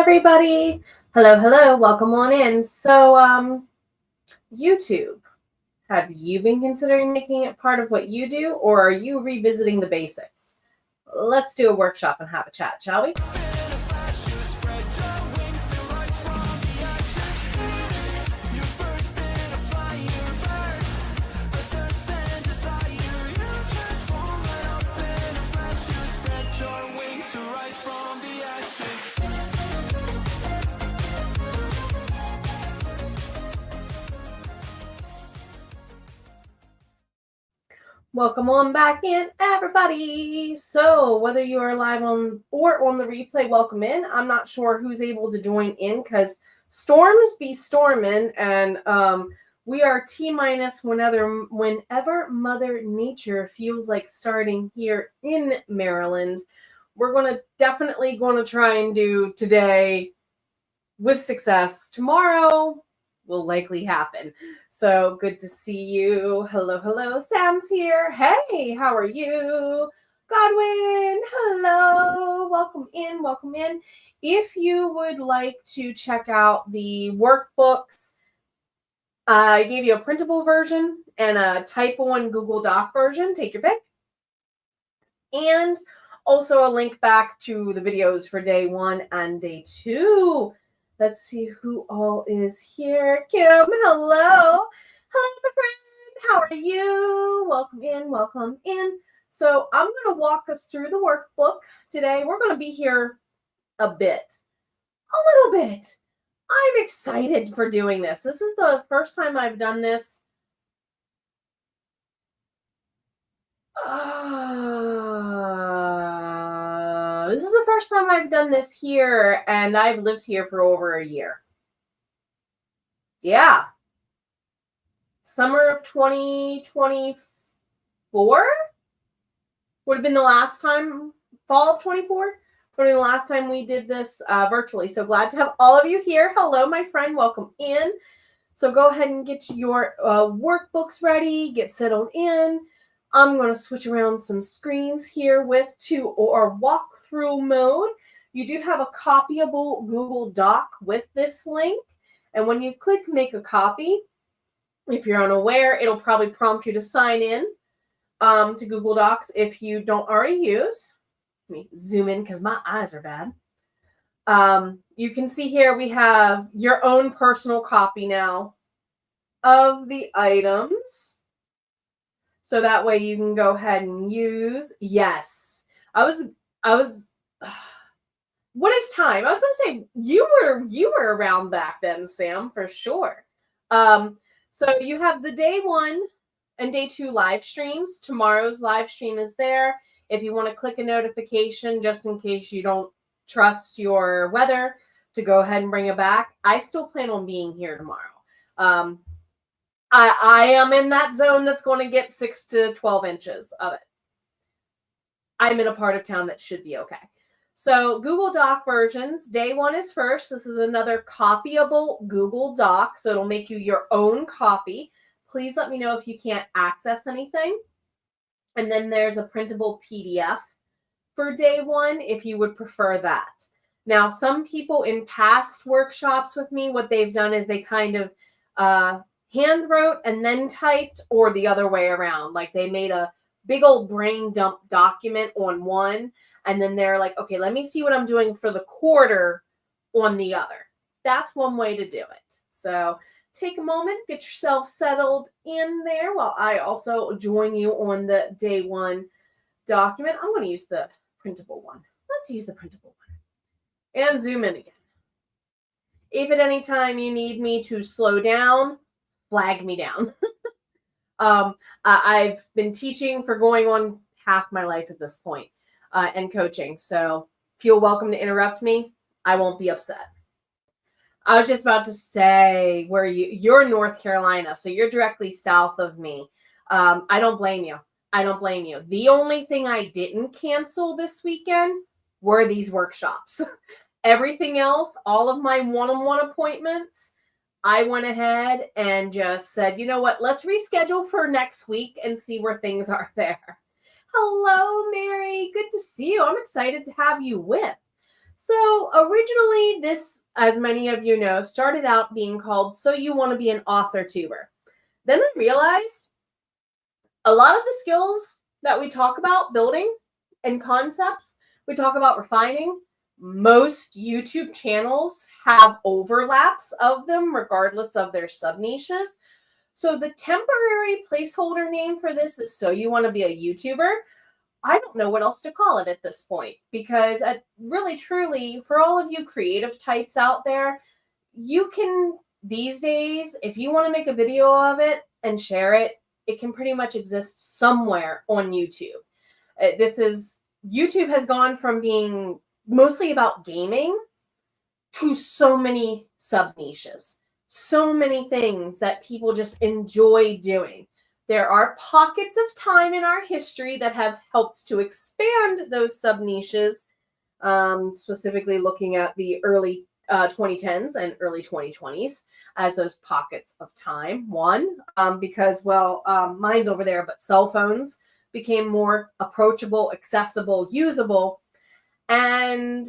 everybody. Hello. Welcome on in. So, YouTube, have you been considering making it part of what you do, or are you revisiting the basics? Let's do a workshop and have a chat, shall we? Welcome on back in, everybody. So whether you are live on the replay, welcome in. I'm not sure who's able to join in because storms be storming, and we are T-minus whenever Mother Nature feels like starting here in Maryland. We're definitely going to try and do today with success. Tomorrow will likely happen. So good to see you. Hello. Sam's here. Hey, how are you? Godwin, hello. Welcome in. If you would like to check out the workbooks, I gave you a printable version and a type 1 Google Doc version. Take your pick. And also a link back to the videos for day 1 and day 2. Let's see who all is here. Kim, hello. Hello, my friend. How are you? Welcome in. So I'm going to walk us through the workbook today. We're going to be here a little bit. I'm excited for doing this. This is the first time I've done this. This is the first time I've done this here, and I've lived here for over a year. Yeah. Summer of 2024 would have been the last time, fall of 24 would have been the last time we did this virtually. So glad to have all of you here. Hello, my friend. Welcome in. So go ahead and get your workbooks ready, get settled in. I'm going to switch around some screens here or walkthrough mode. You do have a copyable Google Doc with this link. And when you click make a copy, if you're unaware, it'll probably prompt you to sign in to Google Docs if you don't already use. Let me zoom in because my eyes are bad. You can see here we have your own personal copy now of the items. So that way you can go ahead and use. Yes. What is time? I was going to say you were around back then, Sam, for sure. So you have the day 1 and day 2 live streams. Tomorrow's live stream is there. If you want to click a notification, just in case you don't trust your weather, to go ahead and bring it back. I still plan on being here tomorrow. I am in that zone that's going to get 6 to 12 inches of it. I'm in a part of town that should be okay. So Google Doc versions, day 1 is first. This is another copyable Google Doc, so it'll make you your own copy. Please let me know if you can't access anything. And then there's a printable PDF for day 1 if you would prefer that. Now, some people in past workshops with me, what they've done is they kind of hand wrote and then typed, or the other way around. Like they made a big old brain dump document on one, and then they're like, okay, let me see what I'm doing for the quarter on the other. That's one way to do it. So take a moment, get yourself settled in there while I also join you on the day 1 document. I'm going to use the printable one. Let's use the printable one. And zoom in again. If at any time you need me to slow down, flag me down. I've been teaching for going on half my life at this point, and coaching. So feel welcome to interrupt me. I won't be upset. I was just about to say you're North Carolina, so you're directly south of me. I don't blame you. The only thing I didn't cancel this weekend were these workshops. Everything else, all of my one-on-one appointments, I went ahead and just said, you know what, let's reschedule for next week and see where things are there. Hello, Mary. Good to see you. I'm excited to have you with. So originally this, as many of you know, started out being called So You Want to Be an Authortuber. Then I realized a lot of the skills that we talk about building and concepts, we talk about refining, most YouTube channels have overlaps of them regardless of their sub-niches. So the temporary placeholder name for this is So You Want to Be a YouTuber. I don't know what else to call it at this point, because really, truly, for all of you creative types out there, you can, these days, if you want to make a video of it and share it, it can pretty much exist somewhere on YouTube. YouTube has gone from being mostly about gaming to so many sub-niches, so many things that people just enjoy doing. There are pockets of time in our history that have helped to expand those sub-niches, specifically looking at the early 2010s and early 2020s as those pockets of time. One, because, well, mine's over there, but cell phones became more approachable, accessible, usable. And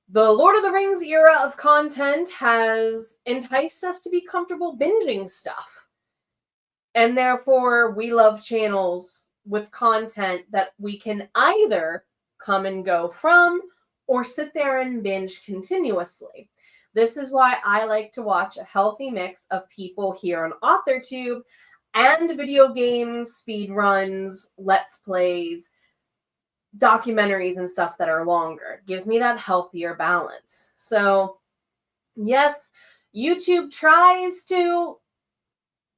the Lord of the Rings era of content has enticed us to be comfortable binging stuff. And therefore, we love channels with content that we can either come and go from or sit there and binge continuously. This is why I like to watch a healthy mix of people here on Authortube and video game speed runs, let's plays, documentaries, and stuff that are longer. It gives me that healthier balance. So, yes, YouTube tries to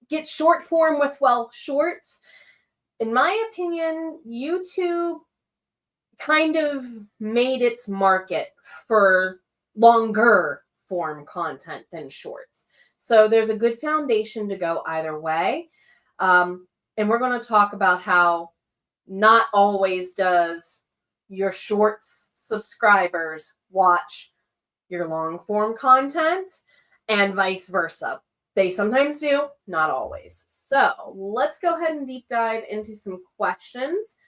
get short form with, well, shorts. In my opinion, YouTube kind of made its market for longer form content than shorts. So there's a good foundation to go either way. And we're going to talk about how not always does your shorts subscribers watch your long form content and vice versa. They sometimes do, not always. So let's go ahead and deep dive into some questions.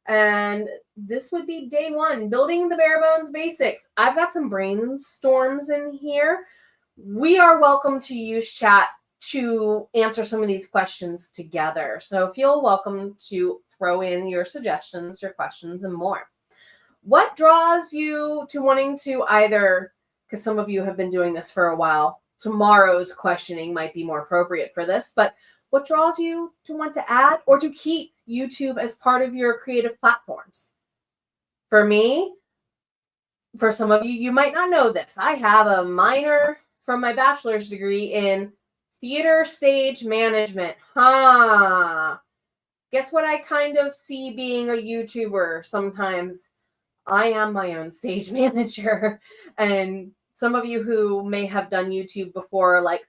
And this would be day one, building the bare bones basics. I've got some brainstorms in here. We are welcome to use chat to answer some of these questions together. So feel welcome to throw in your suggestions, your questions, and more. What draws you to wanting to either, because some of you have been doing this for a while, tomorrow's questioning might be more appropriate for this, but what draws you to want to add or to keep YouTube as part of your creative platforms? For me, for some of you, you might not know this. I have a minor from my bachelor's degree in theater stage management. Guess what I kind of see being a YouTuber sometimes? I am my own stage manager. And some of you who may have done YouTube before are like,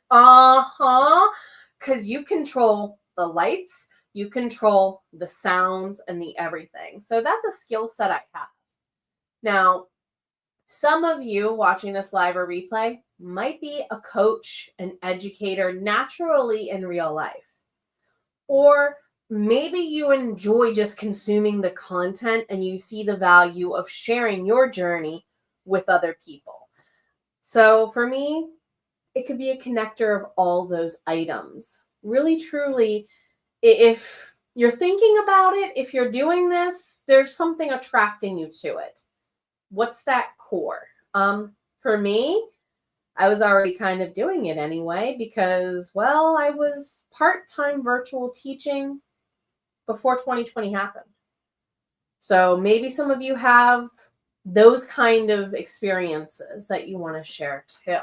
because you control the lights, you control the sounds and the everything. So that's a skill set I have. Now, some of you watching this live or replay might be a coach, an educator naturally in real life. Or maybe you enjoy just consuming the content and you see the value of sharing your journey with other people. So for me, it could be a connector of all those items. Really, truly, if you're thinking about it, if you're doing this, there's something attracting you to it. What's that core? For me, I was already kind of doing it anyway because, well, I was part-time virtual teaching before 2020 happened. So maybe some of you have those kind of experiences that you want to share too.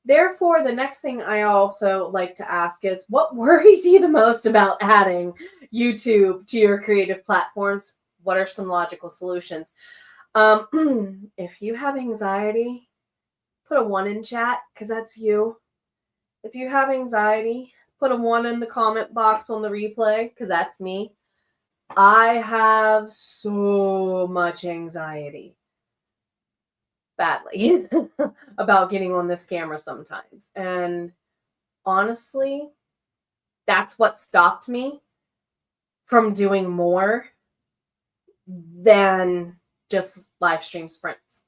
Therefore, the next thing I also like to ask is, what worries you the most about adding YouTube to your creative platforms? What are some logical solutions? If you have anxiety, put a 1 in chat because that's you. If you have anxiety, put a 1 in the comment box on the replay because that's me. I have so much anxiety. Badly about getting on this camera sometimes. And honestly, that's what stopped me from doing more than just live stream sprints.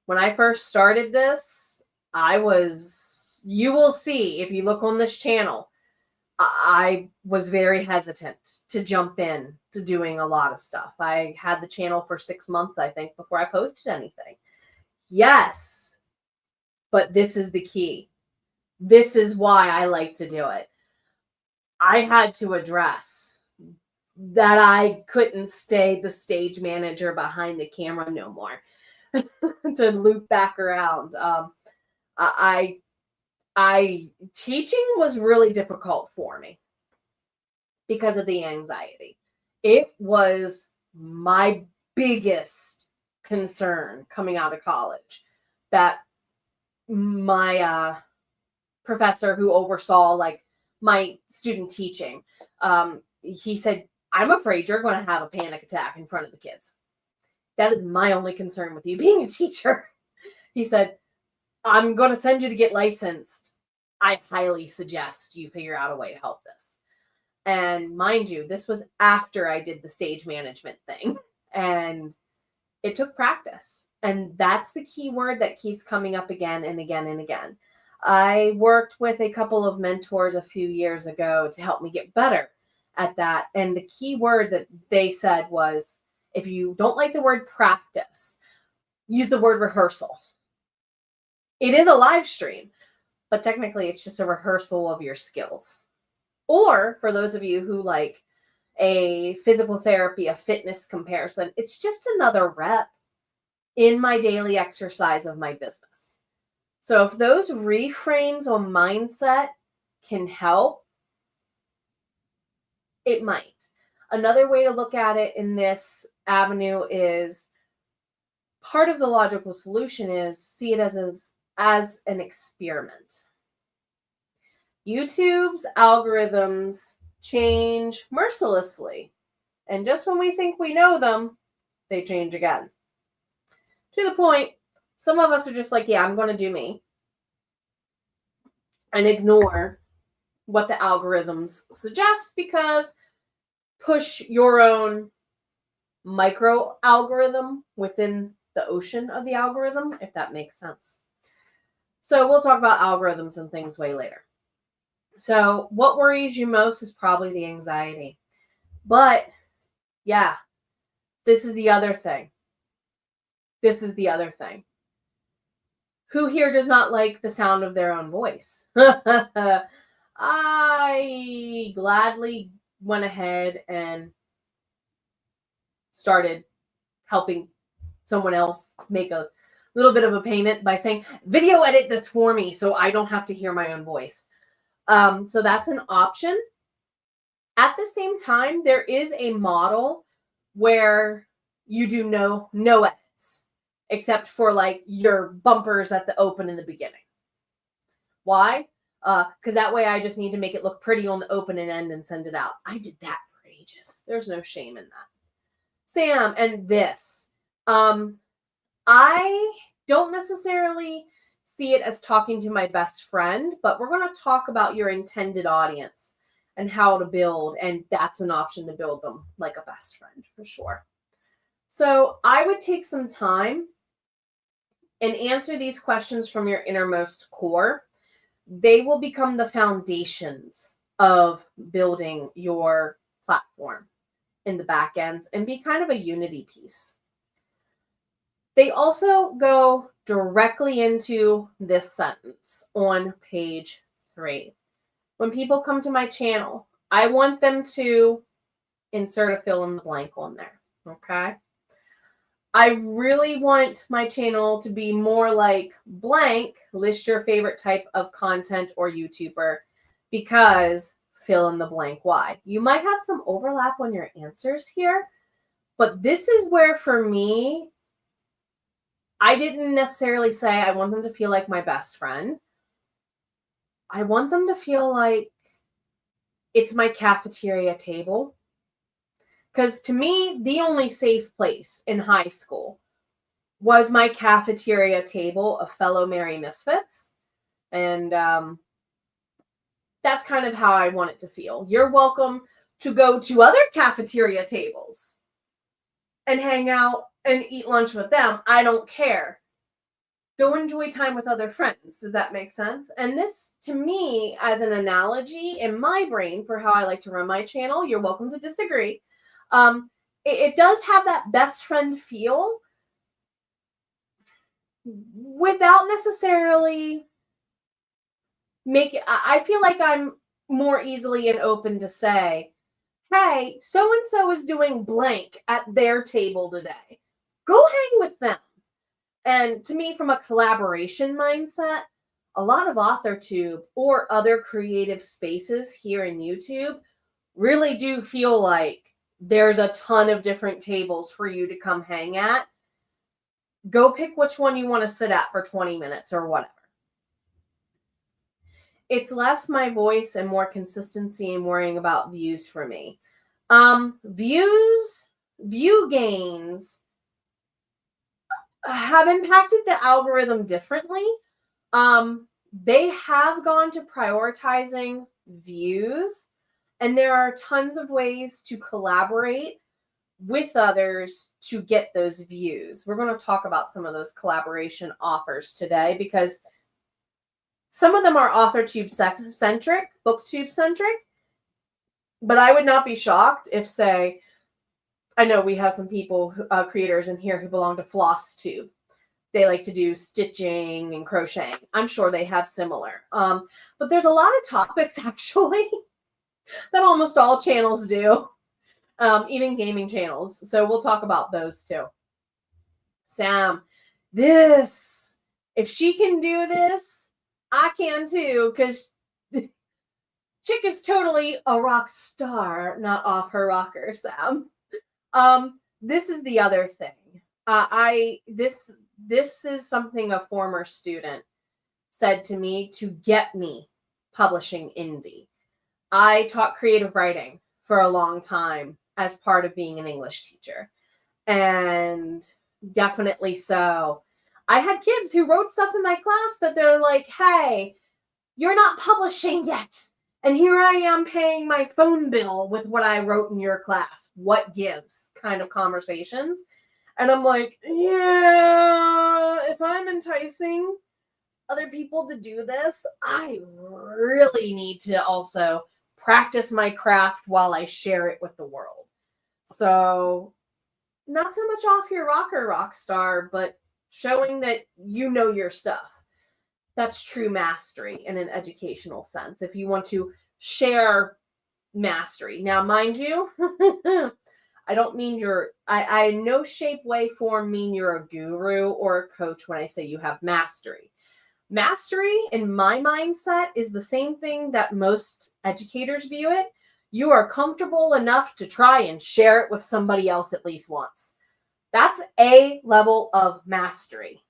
When I first started this, you will see if you look on this channel, I was very hesitant to jump in to doing a lot of stuff. I had the channel for 6 months, I think, before I posted anything. Yes, but this is the key. This is why I like to do it. I had to address that I couldn't stay the stage manager behind the camera no more. To loop back around. Teaching was really difficult for me because of the anxiety. It was my biggest concern coming out of college, that my professor who oversaw like my student teaching, he said, I'm afraid you're going to have a panic attack in front of the kids. That is my only concern with you being a teacher. He said, I'm going to send you to get licensed. I highly suggest you figure out a way to help this. And mind you, this was after I did the stage management thing. And it took practice. And that's the key word that keeps coming up again and again and again. I worked with a couple of mentors a few years ago to help me get better at that. And the key word that they said was, if you don't like the word practice, use the word rehearsal. It is a live stream, but technically it's just a rehearsal of your skills. Or for those of you who like a physical therapy, a fitness comparison, it's just another rep in my daily exercise of my business. So if those reframes on mindset can help, it might. Another way to look at it in this avenue is, part of the logical solution is see it as an experiment. YouTube's algorithms change mercilessly. And just when we think we know them, they change again. To the point, some of us are just like, yeah, I'm going to do me. And ignore what the algorithms suggest, because push your own micro algorithm within the ocean of the algorithm, if that makes sense. So we'll talk about algorithms and things way later. So what worries you most is probably the anxiety. But yeah, this is the other thing. Who here does not like the sound of their own voice? I gladly went ahead and started helping someone else make a little bit of a payment by saying, video edit this for me so I don't have to hear my own voice. So that's an option. At the same time, there is a model where you do no edits, except for like your bumpers at the open in the beginning. Why? Because that way I just need to make it look pretty on the open and end and send it out. I did that for ages. There's no shame in that. Sam, and this. I don't necessarily see it as talking to my best friend, but we're going to talk about your intended audience and how to build, and that's an option to build them like a best friend for sure. So I would take some time and answer these questions from your innermost core. They will become the foundations of building your platform in the back ends and be kind of a unity piece. They also go directly into this sentence on page 3. When people come to my channel, I want them to insert a fill in the blank on there, okay? I really want my channel to be more like blank, list your favorite type of content or YouTuber, because fill in the blank why. You might have some overlap on your answers here, but this is where for me, I didn't necessarily say I want them to feel like my best friend. I want them to feel like it's my cafeteria table. Because to me, the only safe place in high school was my cafeteria table of fellow Merry Misfits. And that's kind of how I want it to feel. You're welcome to go to other cafeteria tables and hang out and eat lunch with them. I don't care. Go enjoy time with other friends. Does that make sense? And this, to me, as an analogy in my brain for how I like to run my channel, you're welcome to disagree. It does have that best friend feel without necessarily I feel like I'm more easily and open to say, hey, so-and-so is doing blank at their table today. Go hang with them. And to me, from a collaboration mindset, a lot of Authortube or other creative spaces here in YouTube really do feel like there's a ton of different tables for you to come hang at. Go pick which one you want to sit at for 20 minutes or whatever. It's less my voice and more consistency and worrying about views for me. View gains have impacted the algorithm differently. They have gone to prioritizing views, and there are tons of ways to collaborate with others to get those views. We're going to talk about some of those collaboration offers today because some of them are Authortube centric, Booktube centric, but I would not be shocked if, say, I know we have some people, creators in here who belong to Flosstube. They like to do stitching and crocheting. I'm sure they have similar. But there's a lot of topics, actually, that almost all channels do, even gaming channels. So we'll talk about those too. Sam, if she can do this, I can too, because chick is totally a rock star, not off her rocker, Sam. This is the other thing. This is something a former student said to me to get me publishing indie. I taught creative writing for a long time as part of being an English teacher. And definitely so. I had kids who wrote stuff in my class that they're like, hey, you're not publishing yet. And here I am paying my phone bill with what I wrote in your class. What gives kind of conversations. And I'm like, yeah, if I'm enticing other people to do this, I really need to also practice my craft while I share it with the world. So not so much off your rocker rock star, but showing that you know your stuff. That's true mastery in an educational sense. If you want to share mastery. Now, mind you, I don't mean I in no shape, way, form mean you're a guru or a coach when I say you have mastery. Mastery, in my mindset, is the same thing that most educators view it. You are comfortable enough to try and share it with somebody else at least once. That's a level of mastery.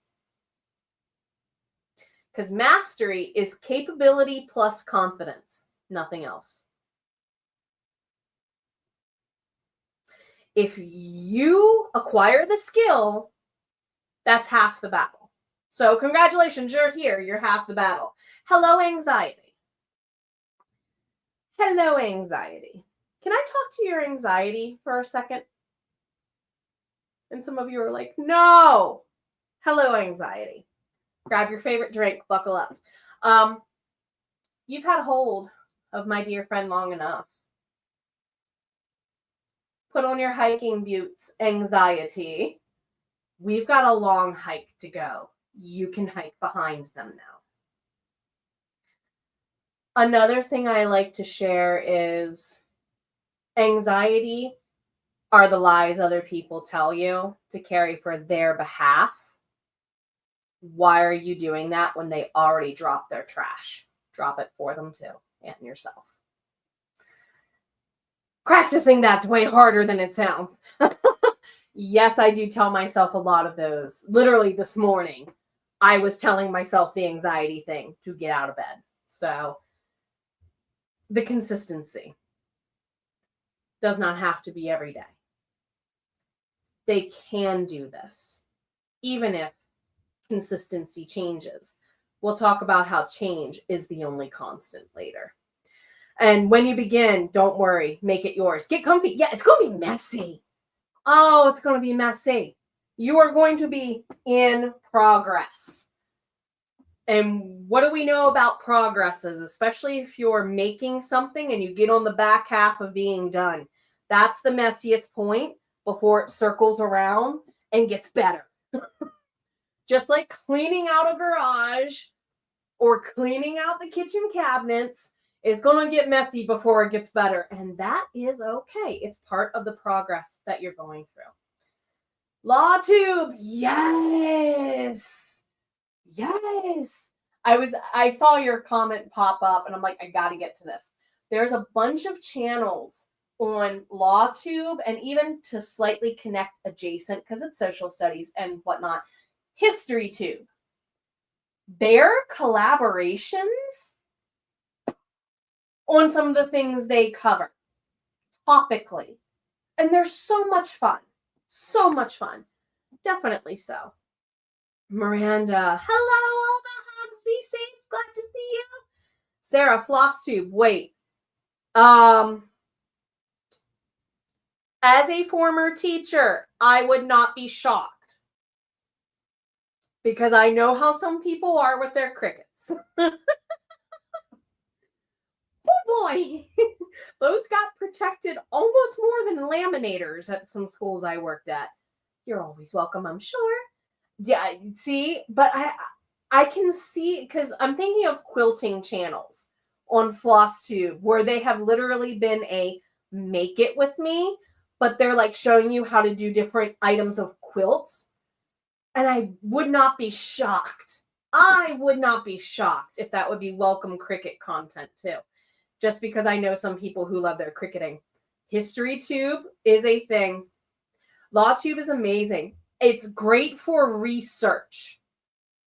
Because mastery is capability plus confidence, nothing else. If you acquire the skill, that's half the battle. So congratulations, you're here. You're half the battle. Hello, anxiety. Hello, anxiety. Can I talk to your anxiety for a second? And some of you are like, no. Hello, anxiety. Grab your favorite drink, buckle up. You've had hold of my dear friend long enough. Put on your hiking boots, anxiety. We've got a long hike to go. You can hike behind them now. Another thing I like to share is anxiety are the lies other people tell you to carry for their behalf. Why are you doing that when they already dropped their trash? Drop it for them too, and yourself. Practicing that's way harder than it sounds. Yes, I do tell myself a lot of those. Literally this morning, I was telling myself the anxiety thing to get out of bed. So the consistency does not have to be every day. They can do this, even if consistency changes. We'll talk about how change is the only constant later. And when you begin, don't worry, make it yours. Get comfy. Yeah, it's going to be messy. Oh, it's going to be messy. You are going to be in progress. And what do we know about progresses, especially if you're making something and you get on the back half of being done? That's the messiest point before it circles around and gets better. Just like cleaning out a garage or cleaning out the kitchen cabinets is going to get messy before it gets better. And that is okay. It's part of the progress that you're going through. Authortube, yes. Yes. I saw your comment pop up and I'm like, I got to get to this. There's a bunch of channels on Authortube, and even to slightly connect adjacent, because it's social studies and whatnot, HistoryTube. Their collaborations on some of the things they cover topically. And they're so much fun. So much fun. Definitely so. Miranda, hello, all the hugs. Be safe. Glad to see you. Sarah, FlossTube. Wait. As a former teacher, I would not be shocked. Because I know how some people are with their crickets. Oh boy. Those got protected almost more than laminators at some schools I worked at. You're always welcome, I'm sure. Yeah, see, but I can see, because I'm thinking of quilting channels on FlossTube where they have literally been a make it with me, but they're like showing you how to do different items of quilts. And I would not be shocked. I would not be shocked if that would be welcome cricket content too. Just because I know some people who love their cricketing. HistoryTube is a thing. Authortube is amazing. It's great for research.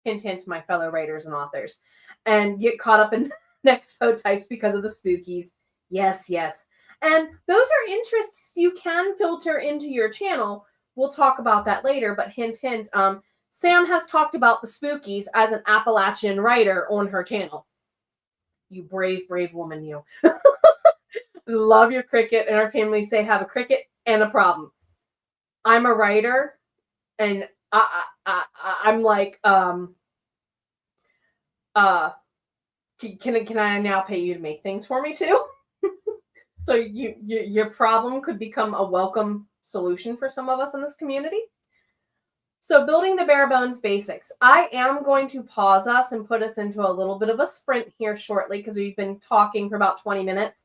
Hint, hint, my fellow writers and authors. And get caught up in expo types because of the spookies. Yes, yes. And those are interests you can filter into your channel. We'll talk about that later, but hint, hint. Sam has talked about the spookies as an Appalachian writer on her channel. You brave, brave woman, you. Love your cricket, and our family say have a cricket and a problem. I'm a writer, and I'm like, can I now pay you to make things for me too? So your problem could become a welcome solution for some of us in this community. So building the bare bones basics. I am going to pause us and put us into a little bit of a sprint here shortly because we've been talking for about 20 minutes.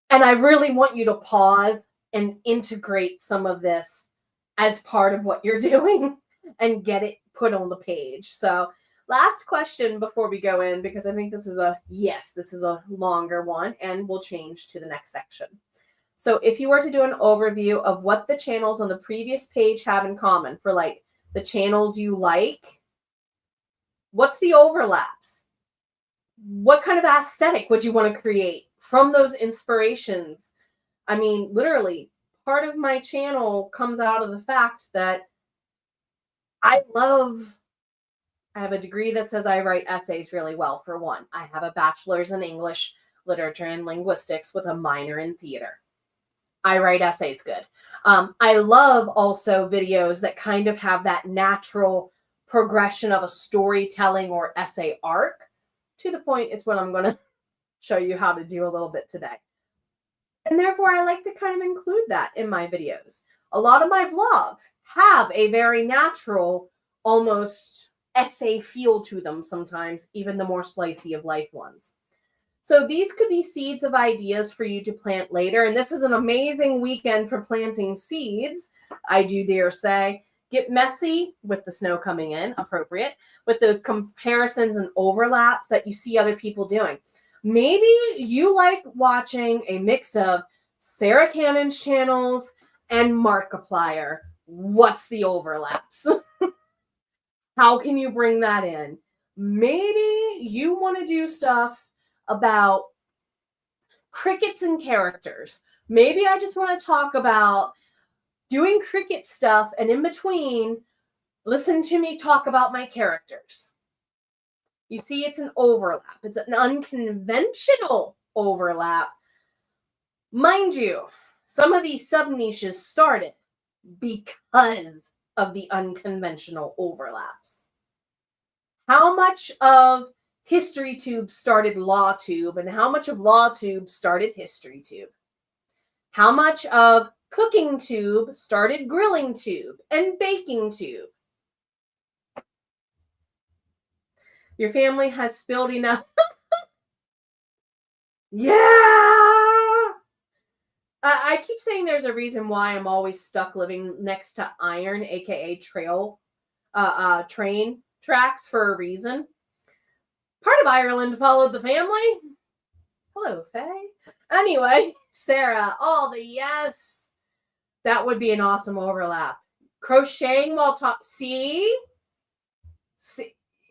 And I really want you to pause and integrate some of this as part of what you're doing and get it put on the page. So last question before we go in, because I think this is a longer one and we'll change to the next section. So if you were to do an overview of what the channels on the previous page have in common for like the channels you like, what's the overlaps? What kind of aesthetic would you want to create from those inspirations? I mean, literally, part of my channel comes out of the fact that I have a degree that says I write essays really well, for one. I have a bachelor's in English, literature, and linguistics with a minor in theater. I write essays good. I love also videos that kind of have that natural progression of a storytelling or essay arc. To the point, it's what I'm going to show you how to do a little bit today. And therefore, I like to kind of include that in my videos. A lot of my vlogs have a very natural, almost essay feel to them sometimes, even the more slicey of life ones. So these could be seeds of ideas for you to plant later. And this is an amazing weekend for planting seeds, I do dare say. Get messy with the snow coming in, appropriate, with those comparisons and overlaps that you see other people doing. Maybe you like watching a mix of Sarah Cannon's channels and Markiplier. What's the overlaps? How can you bring that in? Maybe you want to do stuff about crickets and characters. Maybe I just want to talk about doing cricket stuff, and in between, listen to me talk about my characters. You see, it's an overlap. It's an unconventional overlap. Mind you, some of these sub-niches started because of the unconventional overlaps. How much of HistoryTube started LawTube, and how much of LawTube started HistoryTube? How much of CookingTube started GrillingTube and BakingTube? Your family has spilled enough. Yeah! I keep saying there's a reason why I'm always stuck living next to iron, aka train tracks, for a reason. Part of Ireland followed the family. Hello, Faye. Anyway, Sarah, all the yes. That would be an awesome overlap. Crocheting while talking. See?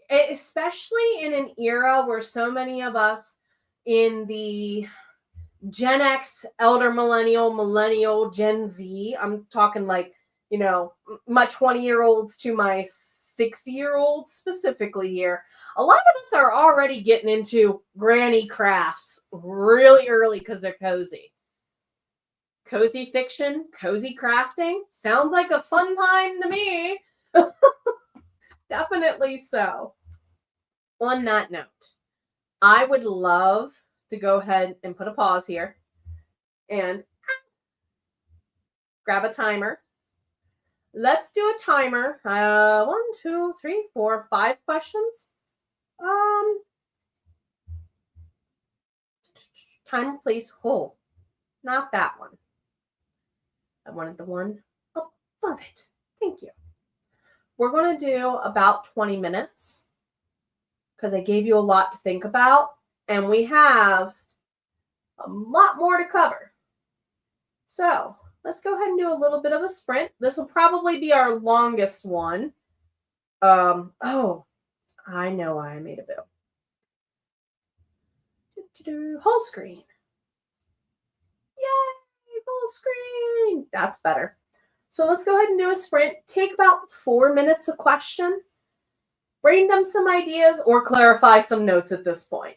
Especially in an era where so many of us in the Gen X, elder millennial, Gen Z, I'm talking like, my 20-year-olds to my 60-year-olds specifically here. A lot of us are already getting into granny crafts really early because they're cozy. Cozy fiction, cozy crafting, sounds like a fun time to me. Definitely so. On that note, I would love to go ahead and put a pause here and grab a timer. Let's do a timer. 1, 2, 3, 4, 5 questions. Timer, please. Oh, not that one. I wanted the one above it. Thank you. We're going to do about 20 minutes because I gave you a lot to think about, and we have a lot more to cover. So let's go ahead and do a little bit of a sprint. This will probably be our longest one. Oh, I know why I made a bill. Whole screen. Yay, full screen. That's better. So let's go ahead and do a sprint. Take about 4 minutes a question. Brainstorm some ideas or clarify some notes at this point.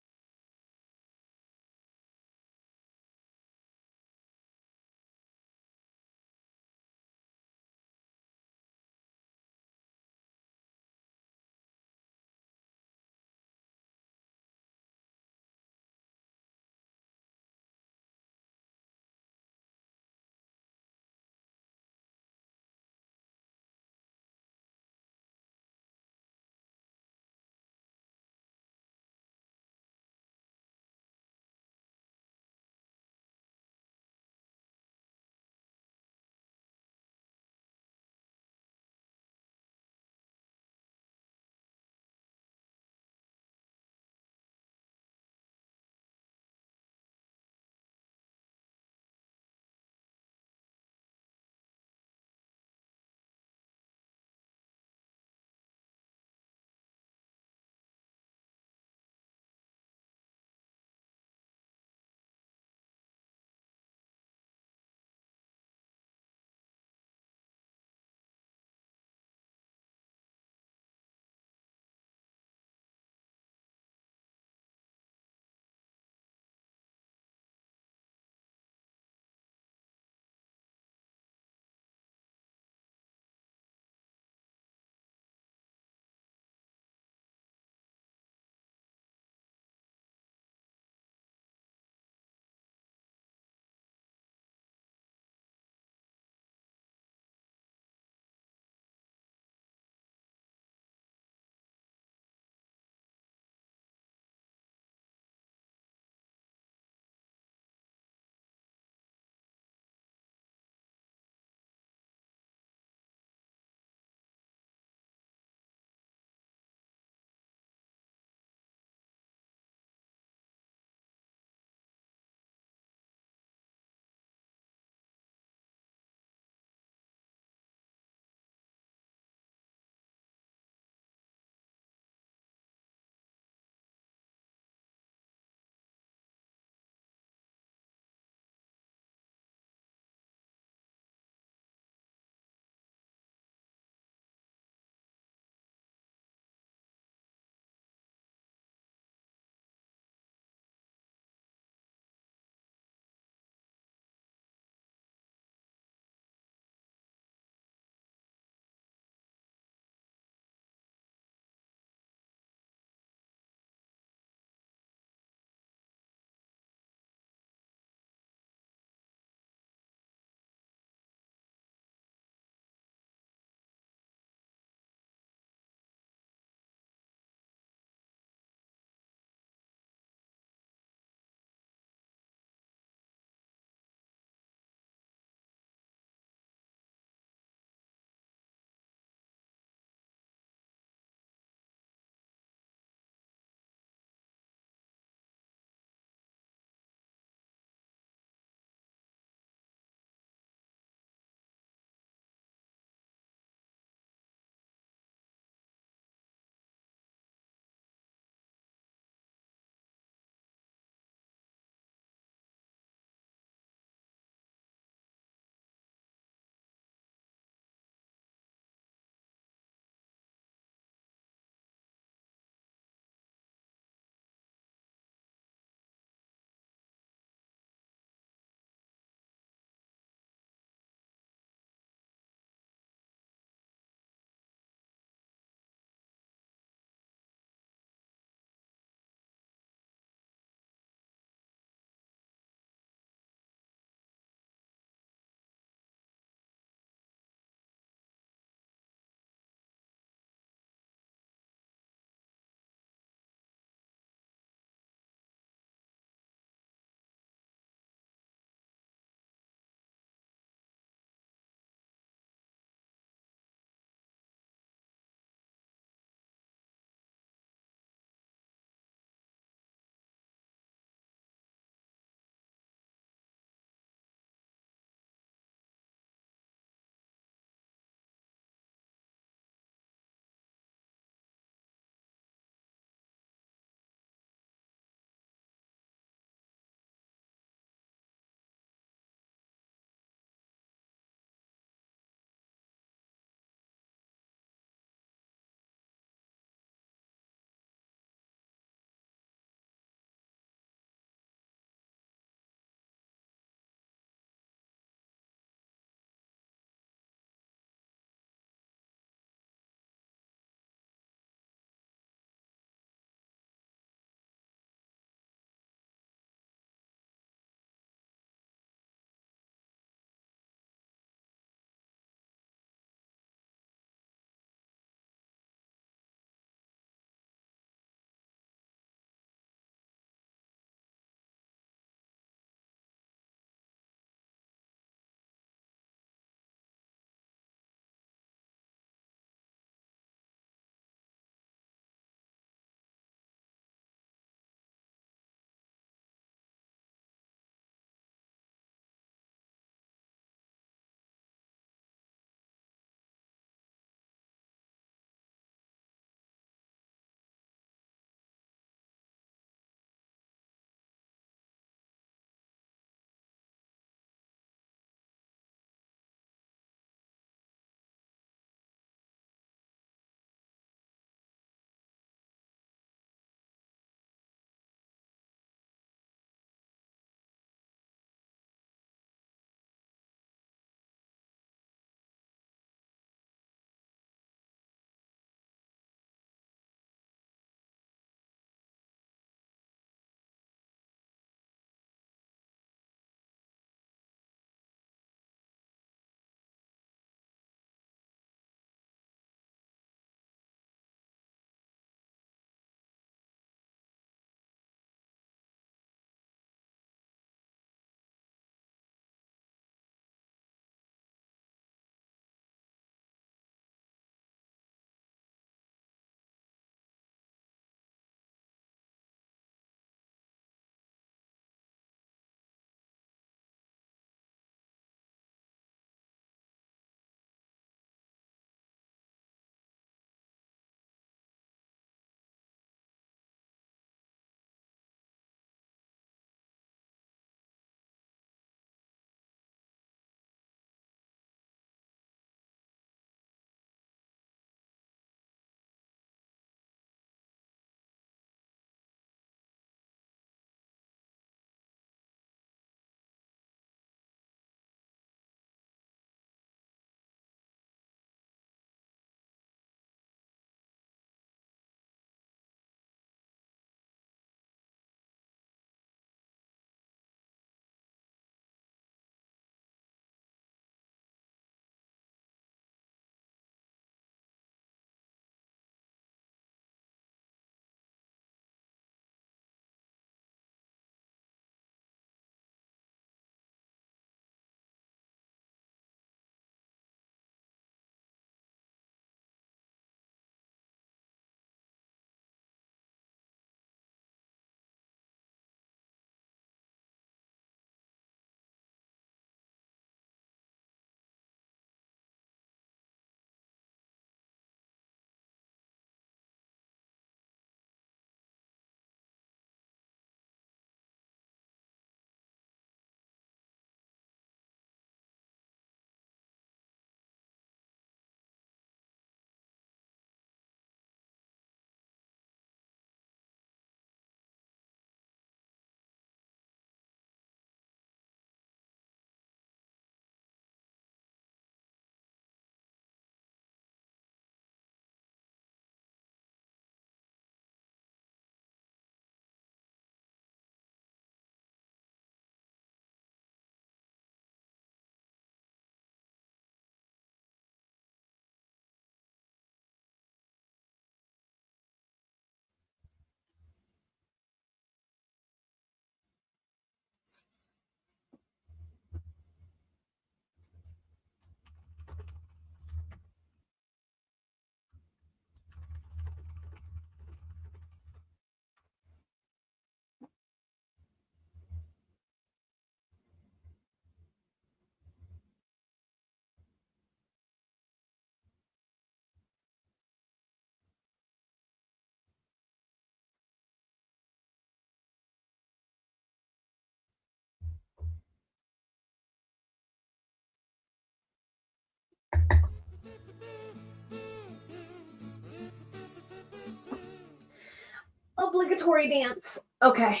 obligatory dance. Okay.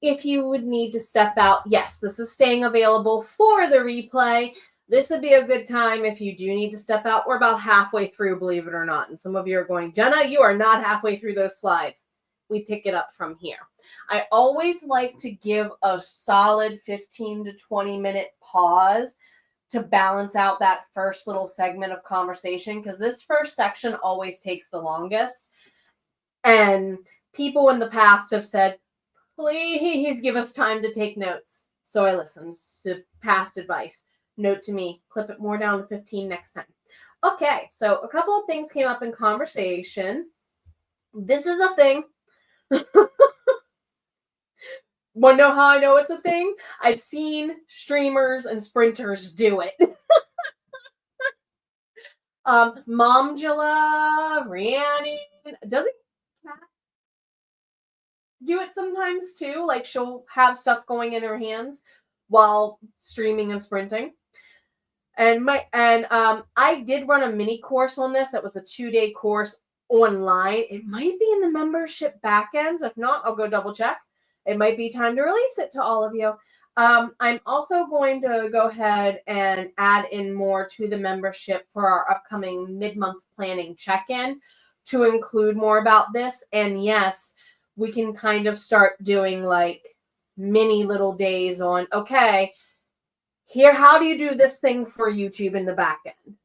If you would need to step out, yes, this is staying available for the replay. This would be a good time if you do need to step out. We're about halfway through, believe it or not. And some of you are going, Jenna, you are not halfway through those slides. We pick it up from here. I always like to give a solid 15 to 20 minute pause to balance out that first little segment of conversation, because this first section always takes the longest. And people in the past have said, please give us time to take notes. So I listened to past advice. Note to me, clip it more down to 15 next time. Okay, so a couple of things came up in conversation. This is a thing. Want to know how I know it's a thing? I've seen streamers and sprinters do it. Momjula, Rhiannon, doesn't Kat do it sometimes too? Like she'll have stuff going in her hands while streaming and sprinting. And I did run a mini course on this. That was a 2-day course online. It might be in the membership backends. If not, I'll go double check. It might be time to release it to all of you. I'm also going to go ahead and add in more to the membership for our upcoming mid-month planning check-in to include more about this. And yes, we can kind of start doing like mini little days on, okay, here, how do you do this thing for YouTube in the back end?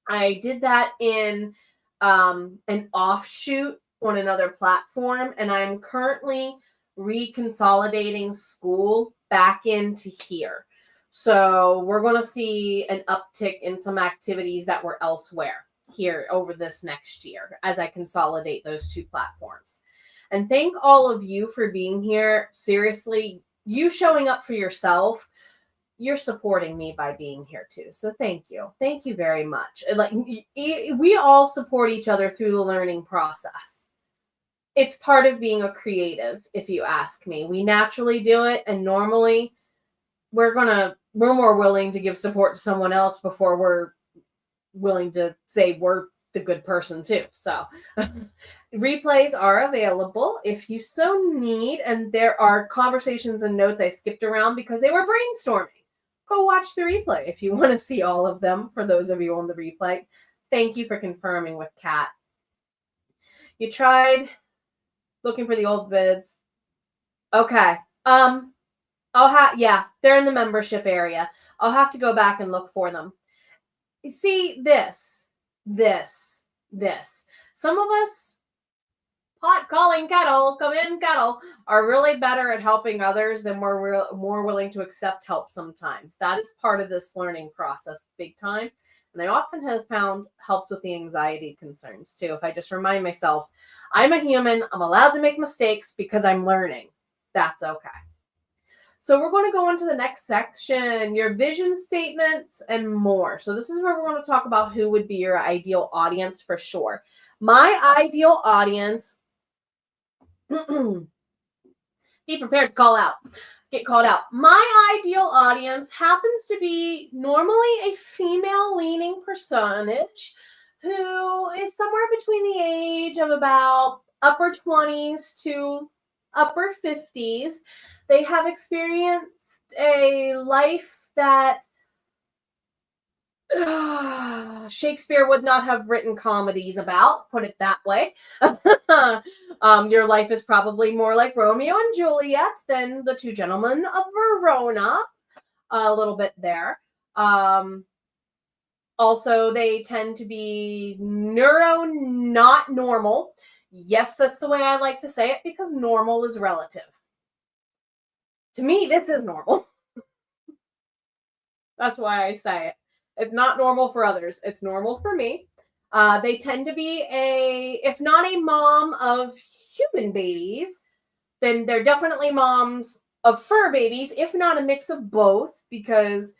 I did that in an offshoot on another platform, and I'm currently reconsolidating school back into here. So we're going to see an uptick in some activities that were elsewhere here over this next year as I consolidate those two platforms. And thank all of you for being here. Seriously, you showing up for yourself, you're supporting me by being here too. So thank you. Thank you very much. Like, we all support each other through the learning process. It's part of being a creative, if you ask me. We naturally do it, and normally we're more willing to give support to someone else before we're willing to say we're the good person too. So replays are available if you so need, and there are conversations and notes I skipped around because they were brainstorming. Go watch the replay if you want to see all of them, for those of you on the replay. Thank you for confirming with Kat. You tried looking for the old vids. Okay. Yeah, they're in the membership area. I'll have to go back and look for them. See, this. Some of us, pot calling kettle, come in kettle, are really better at helping others than we're more willing to accept help sometimes. That is part of this learning process, big time. And I often have found helps with the anxiety concerns too. If I just remind myself, I'm a human, I'm allowed to make mistakes because I'm learning. That's okay. So we're going to go on to the next section, your vision statements and more. So this is where we're going to talk about who would be your ideal audience for sure. My ideal audience, be prepared to get called out. My ideal audience happens to be normally a female-leaning personage who is somewhere between the age of about upper 20s to upper 50s. They have experienced a life that Shakespeare would not have written comedies about, put it that way. Your life is probably more like Romeo and Juliet than the two gentlemen of Verona. A little bit there. Also, they tend to be not normal. Yes, that's the way I like to say it, because normal is relative. To me, this is normal. That's why I say it. It's not normal for others. It's normal for me. They tend to be if not a mom of human babies, then they're definitely moms of fur babies, if not a mix of both, because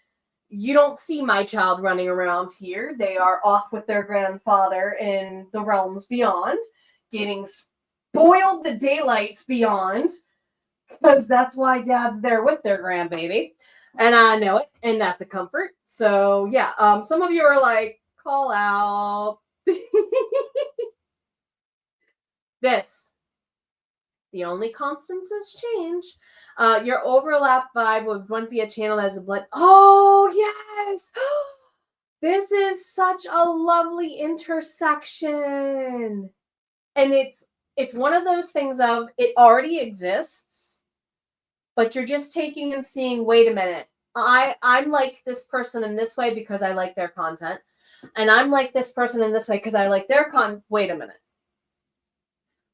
you don't see my child running around here. They are off with their grandfather in the realms beyond, getting spoiled the daylights beyond, because that's why dad's there with their grandbaby. And I know it, and that's a comfort. So yeah, some of you are like, call out. This The only constant is change. Your overlap vibe wouldn't be a channel as a blood. Oh, yes. This is such a lovely intersection. And it's one of those things of it already exists, but you're just taking and seeing, wait a minute. I'm like this person in this way because I like their content. And I'm like this person in this way because I like their wait a minute.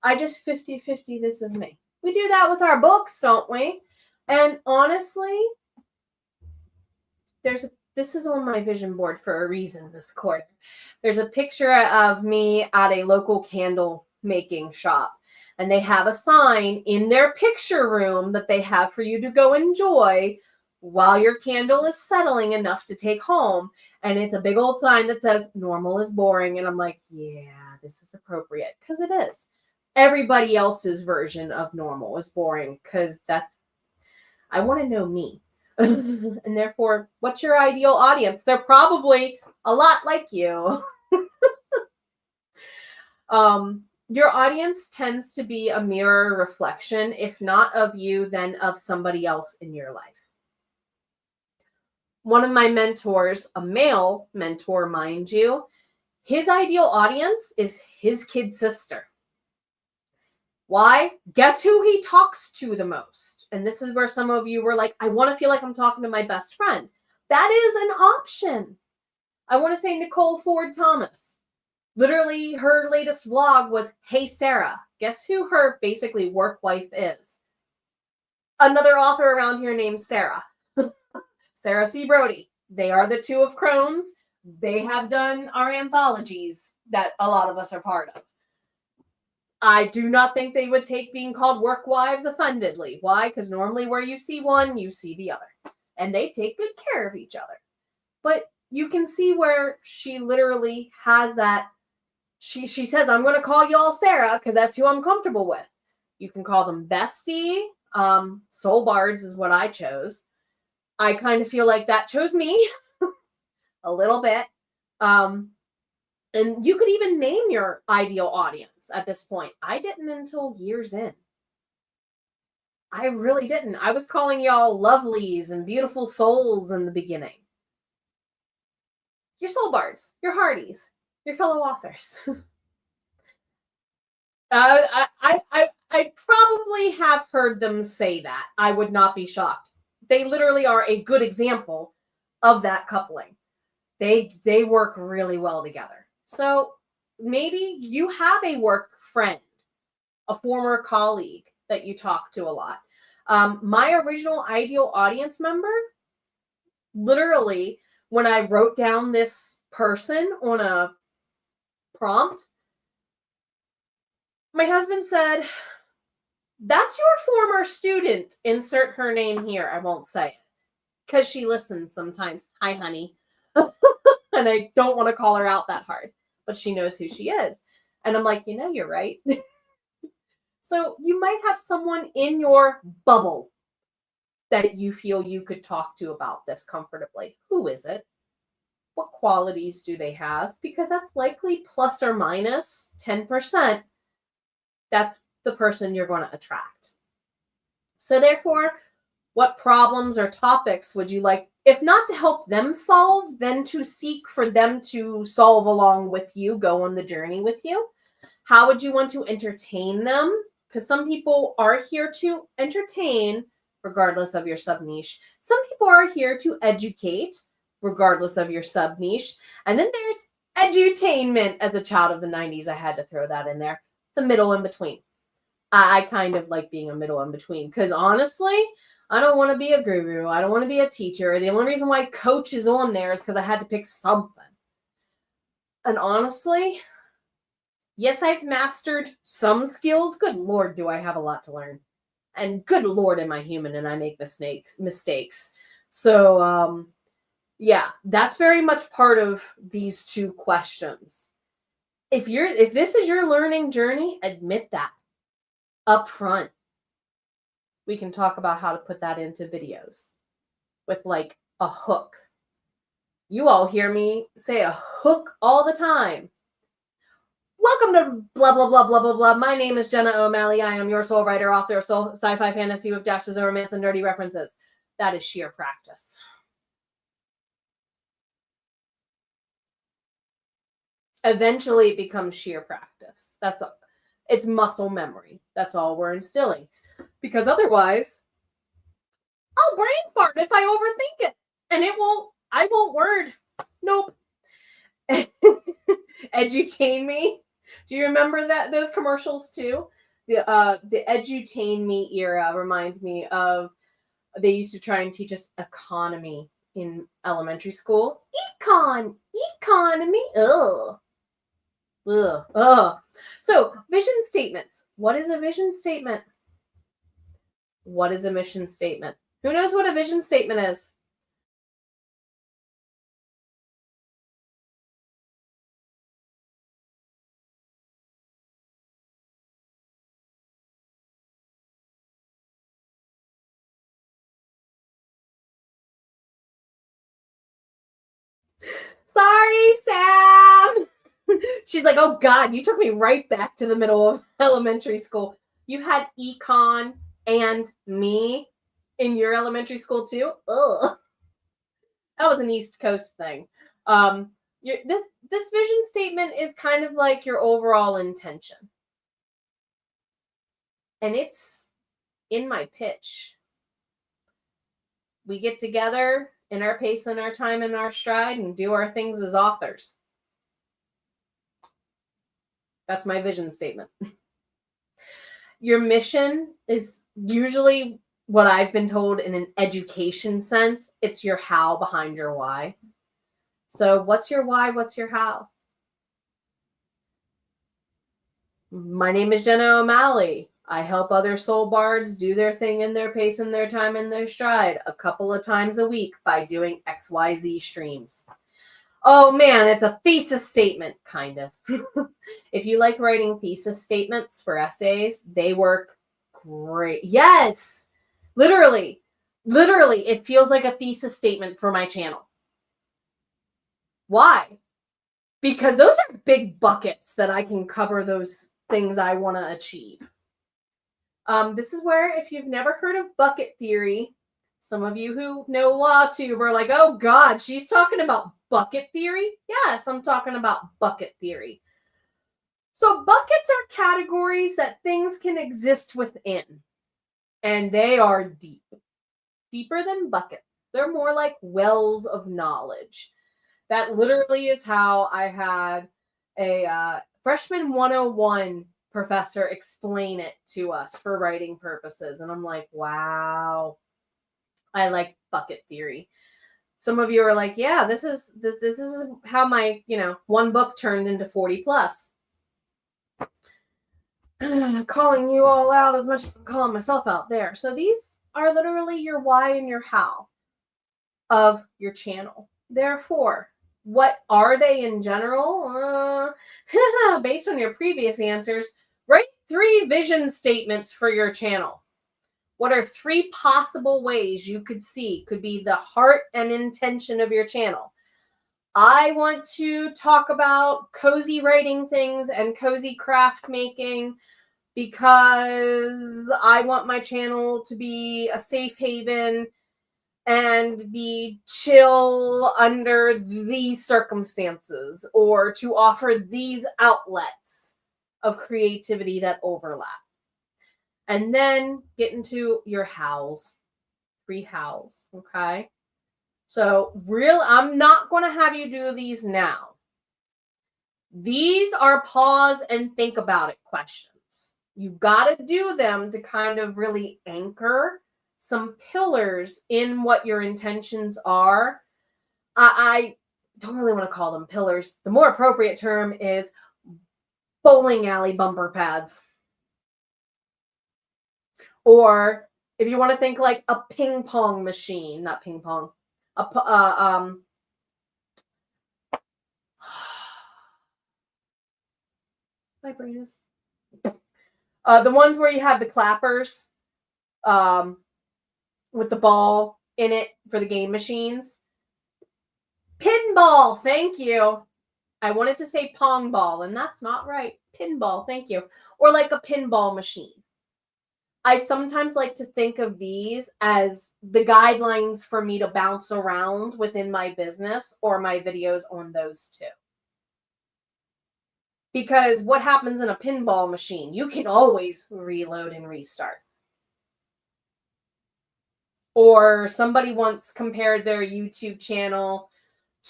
I just 50-50, this is me. We do that with our books, don't we? And honestly, this is on my vision board for a reason this quarter. There's a picture of me at a local candle making shop. And they have a sign in their picture room that they have for you to go enjoy while your candle is settling enough to take home. And it's a big old sign that says, normal is boring. And I'm like, yeah, this is appropriate. Because it is. Everybody else's version of normal is boring. Because I want to know me. And therefore, what's your ideal audience? They're probably a lot like you. Your audience tends to be a mirror reflection, if not of you, then of somebody else in your life. One of my mentors, a male mentor, mind you, his ideal audience is his kid sister. Why? Guess who he talks to the most? And this is where some of you were like, I want to feel like I'm talking to my best friend. That is an option. I want to say Nicole Ford Thomas. Literally, her latest vlog was, Hey, Sarah. Guess who her basically work wife is? Another author around here named Sarah. Sarah C. Brody. They are the two of Crohn's. They have done our anthologies that a lot of us are part of. I do not think they would take being called work wives offendedly. Why? Because normally where you see one, you see the other. And they take good care of each other. But you can see where she literally has that. She says, I'm going to call you all Sarah because that's who I'm comfortable with. You can call them bestie. Soul bards is what I chose. I kind of feel like that chose me a little bit. And you could even name your ideal audience at this point. I didn't until years in. I really didn't. I was calling y'all lovelies and beautiful souls in the beginning. Your soul bards, your hearties, your fellow authors. I probably have heard them say that. I would not be shocked. They literally are a good example of that coupling. They work really well together. So maybe you have a work friend, a former colleague that you talk to a lot. My original ideal audience member, literally, when I wrote down this person on a prompt, my husband said, that's your former student. Insert her name here. I won't say it because she listens sometimes. Hi, honey. And I don't want to call her out that hard, but she knows who she is. And I'm like, you're right. So you might have someone in your bubble that you feel you could talk to about this comfortably. Who is it? What qualities do they have? Because that's likely plus or minus 10%. That's the person you're going to attract. So therefore, what problems or topics would you like, if not to help them solve, then to seek for them to solve along with you, go on the journey with you? How would you want to entertain them? Because some people are here to entertain, regardless of your sub-niche. Some people are here to educate, regardless of your sub-niche. And then there's edutainment. As a child of the 90s, I had to throw that in there. The middle in between. I kind of like being a middle in between because honestly, I don't want to be a guru. I don't want to be a teacher. The only reason why coach is on there is because I had to pick something. And honestly, yes, I've mastered some skills. Good Lord, do I have a lot to learn. And good Lord, am I human and I make mistakes. So, yeah, that's very much part of these two questions. If this is your learning journey, admit that up front. We can talk about how to put that into videos with like a hook. You all hear me say a hook all the time. Welcome to blah, blah, blah, blah, blah, blah. My name is Jenna O'Malley. I am your soul writer, author of soul sci-fi fantasy with dashes of romance and dirty references. That is sheer practice. Eventually it becomes sheer practice. It's muscle memory. That's all we're instilling. Because otherwise, I'll brain fart if I overthink it. And I won't word. Nope. Edutain me. Do you remember those commercials too? The Edutain me era reminds me of, they used to try and teach us economy in elementary school. Economy. Ugh. So, vision statements. What is a vision statement? What is a mission statement? Who knows what a vision statement is? Sorry, Sam. She's like, oh God, you took me right back to the middle of elementary school. You had econ and me in your elementary school too? Ugh. That was an East Coast thing. This vision statement is kind of like your overall intention. And it's in my pitch. We get together in our pace and our time and our stride and do our things as authors. That's my vision statement. Your mission is usually what I've been told in an education sense. It's your how behind your why. So what's your why? What's your how? My name is Jenna O'Malley. I help other soul bards do their thing in their pace and their time and their stride a couple of times a week by doing XYZ streams. Oh man, it's a thesis statement, kind of. If you like writing thesis statements for essays, they work great. Yes, literally, it feels like a thesis statement for my channel. Why? Because those are big buckets that I can cover those things I want to achieve. This is where, if you've never heard of bucket theory, some of you who know Authortube are like, oh God, she's talking about bucket theory? Yes, I'm talking about bucket theory. So buckets are categories that things can exist within. And they are deep. Deeper than buckets. They're more like wells of knowledge. That literally is how I had a freshman 101 professor explain it to us for writing purposes. And I'm like, wow, I like bucket theory. Some of you are like, yeah, this is how my, one book turned into 40 plus. Calling you all out as much as I'm calling myself out there. So these are literally your why and your how of your channel. Therefore, what are they in general? Based on your previous answers, write 3 vision statements for your channel. What are 3 possible ways you could be the heart and intention of your channel? I want to talk about cozy writing things and cozy craft making because I want my channel to be a safe haven and be chill under these circumstances, or to offer these outlets of creativity that overlap. And then get into your hows. 3 hows, okay? So I'm not going to have you do these now. These are pause and think about it questions. You got to do them to kind of really anchor some pillars in what your intentions are. I don't really want to call them pillars. The more appropriate term is bowling alley bumper pads. Or if you want to think like a ping pong machine, not ping pong, my brain is the ones where you have the clappers with the ball in it for the game machines. Pinball, thank you. I wanted to say pong ball, and that's not right. Pinball, thank you. Or like a pinball machine. I sometimes like to think of these as the guidelines for me to bounce around within my business or my videos on those two. Because what happens in a pinball machine? You can always reload and restart. Or somebody once compared their YouTube channel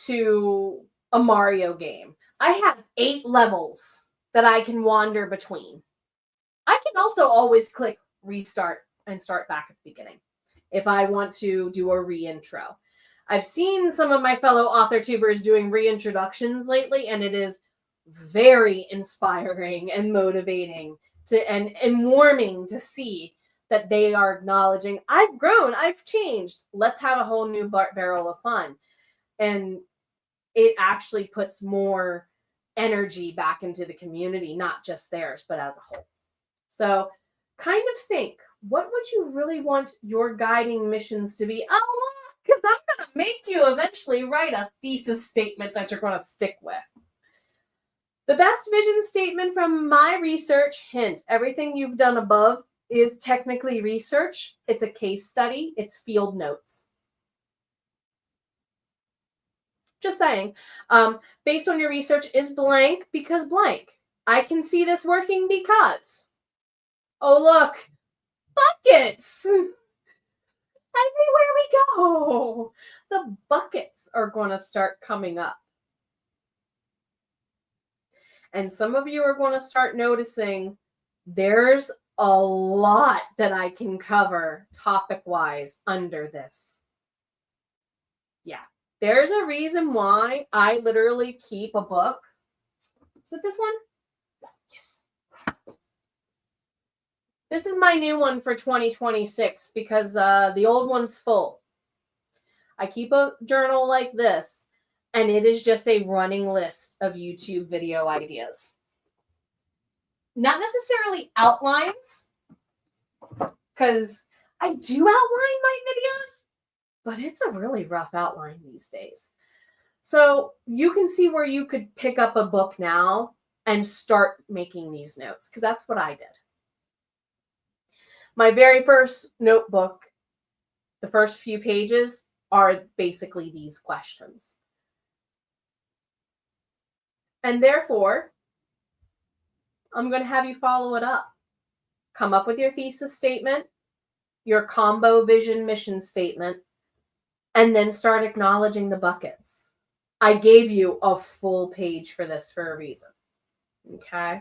to a Mario game. I have 8 levels that I can wander between. I can also always click restart and start back at the beginning if I want to do a reintro. I've seen some of my fellow Authortubers doing reintroductions lately, and it is very inspiring and motivating and warming to see that they are acknowledging, I've grown, I've changed. Let's have a whole new barrel of fun. And it actually puts more energy back into the community, not just theirs, but as a whole. So kind of think, what would you really want your guiding missions to be? Oh, because I'm going to make you eventually write a thesis statement that you're going to stick with. The best vision statement from my research, hint, everything you've done above is technically research. It's a case study. It's field notes. Just saying. Based on your research is blank because blank. I can see this working because. Oh, look. Buckets. Everywhere we go. The buckets are going to start coming up. And some of you are going to start noticing there's a lot that I can cover topic-wise under this. Yeah. There's a reason why I literally keep a book. Is it this one? Yes. This is my new one for 2026 because the old one's full. I keep a journal like this, and it is just a running list of YouTube video ideas. Not necessarily outlines, because I do outline my videos, but it's a really rough outline these days. So you can see where you could pick up a book now and start making these notes, because that's what I did. My very first notebook, the first few pages are basically these questions. And therefore, I'm going to have you follow it up. Come up with your thesis statement, your combo vision mission statement, and then start acknowledging the buckets. I gave you a full page for this for a reason. Okay?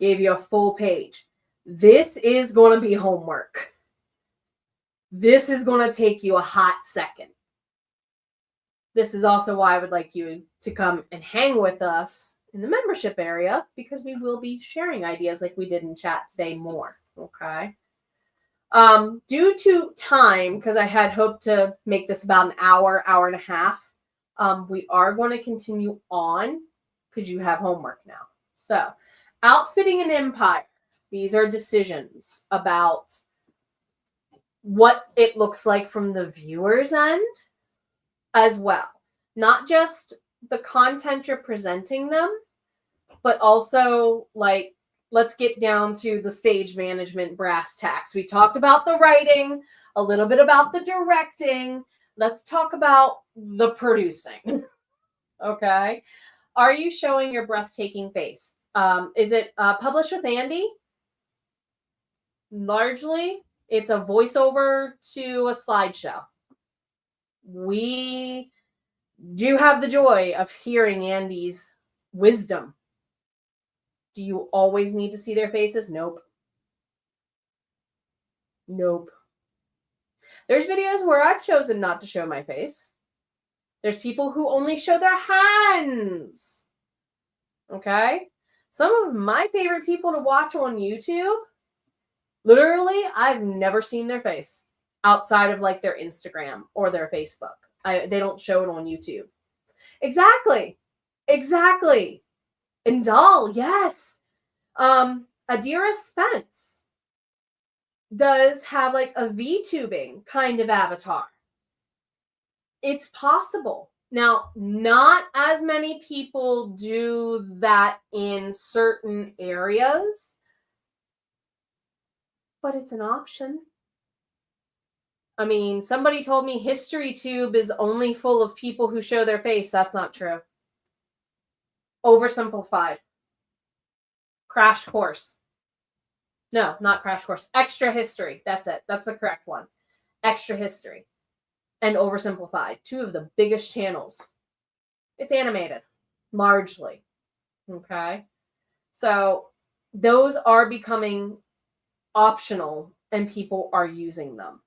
Gave you a full page. This is going to be homework. This is going to take you a hot second. This is also why I would like you to come and hang with us in the membership area, because we will be sharing ideas like we did in chat today more. Okay? Due to time, because I had hoped to make this about an hour, hour and a half, we are going to continue on because you have homework now. So, outfitting an empire. These are decisions about what it looks like from the viewer's end as well. Not just the content you're presenting them, but also, like, let's get down to the stage management brass tacks. We talked about the writing, a little bit about the directing. Let's talk about the producing. Okay. Are you showing your breathtaking face? Is it published with Andy? Largely, it's a voiceover to a slideshow. We do have the joy of hearing Andy's wisdom. Do you always need to see their faces? Nope. Nope. There's videos where I've chosen not to show my face. There's people who only show their hands. Okay? Some of my favorite people to watch on YouTube, literally, I've never seen their face outside of like their Instagram or their Facebook. They don't show it on YouTube. Exactly. And Doll, yes. Adira Spence does have like a VTubing kind of avatar. It's possible. Now, not as many people do that in certain areas, but it's an option. I mean, somebody told me HistoryTube is only full of people who show their face. That's not true. Oversimplified. Crash Course. No, not Crash Course. Extra History. That's it. That's the correct one. Extra History. And Oversimplified. Two of the biggest channels. It's animated. Largely. Okay? So those are becoming optional and people are using them.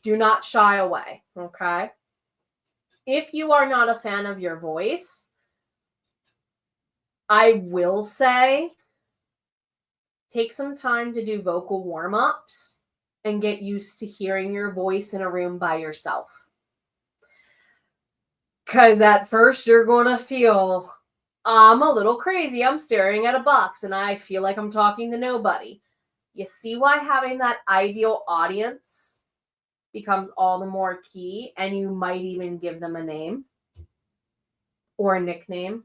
Do not shy away. Okay? If you are not a fan of your voice, I will say take some time to do vocal warm-ups and get used to hearing your voice in a room by yourself. Because at first you're going to feel, I'm a little crazy. I'm staring at a box and I feel like I'm talking to nobody. You see why having that ideal audience becomes all the more key, and you might even give them a name or a nickname.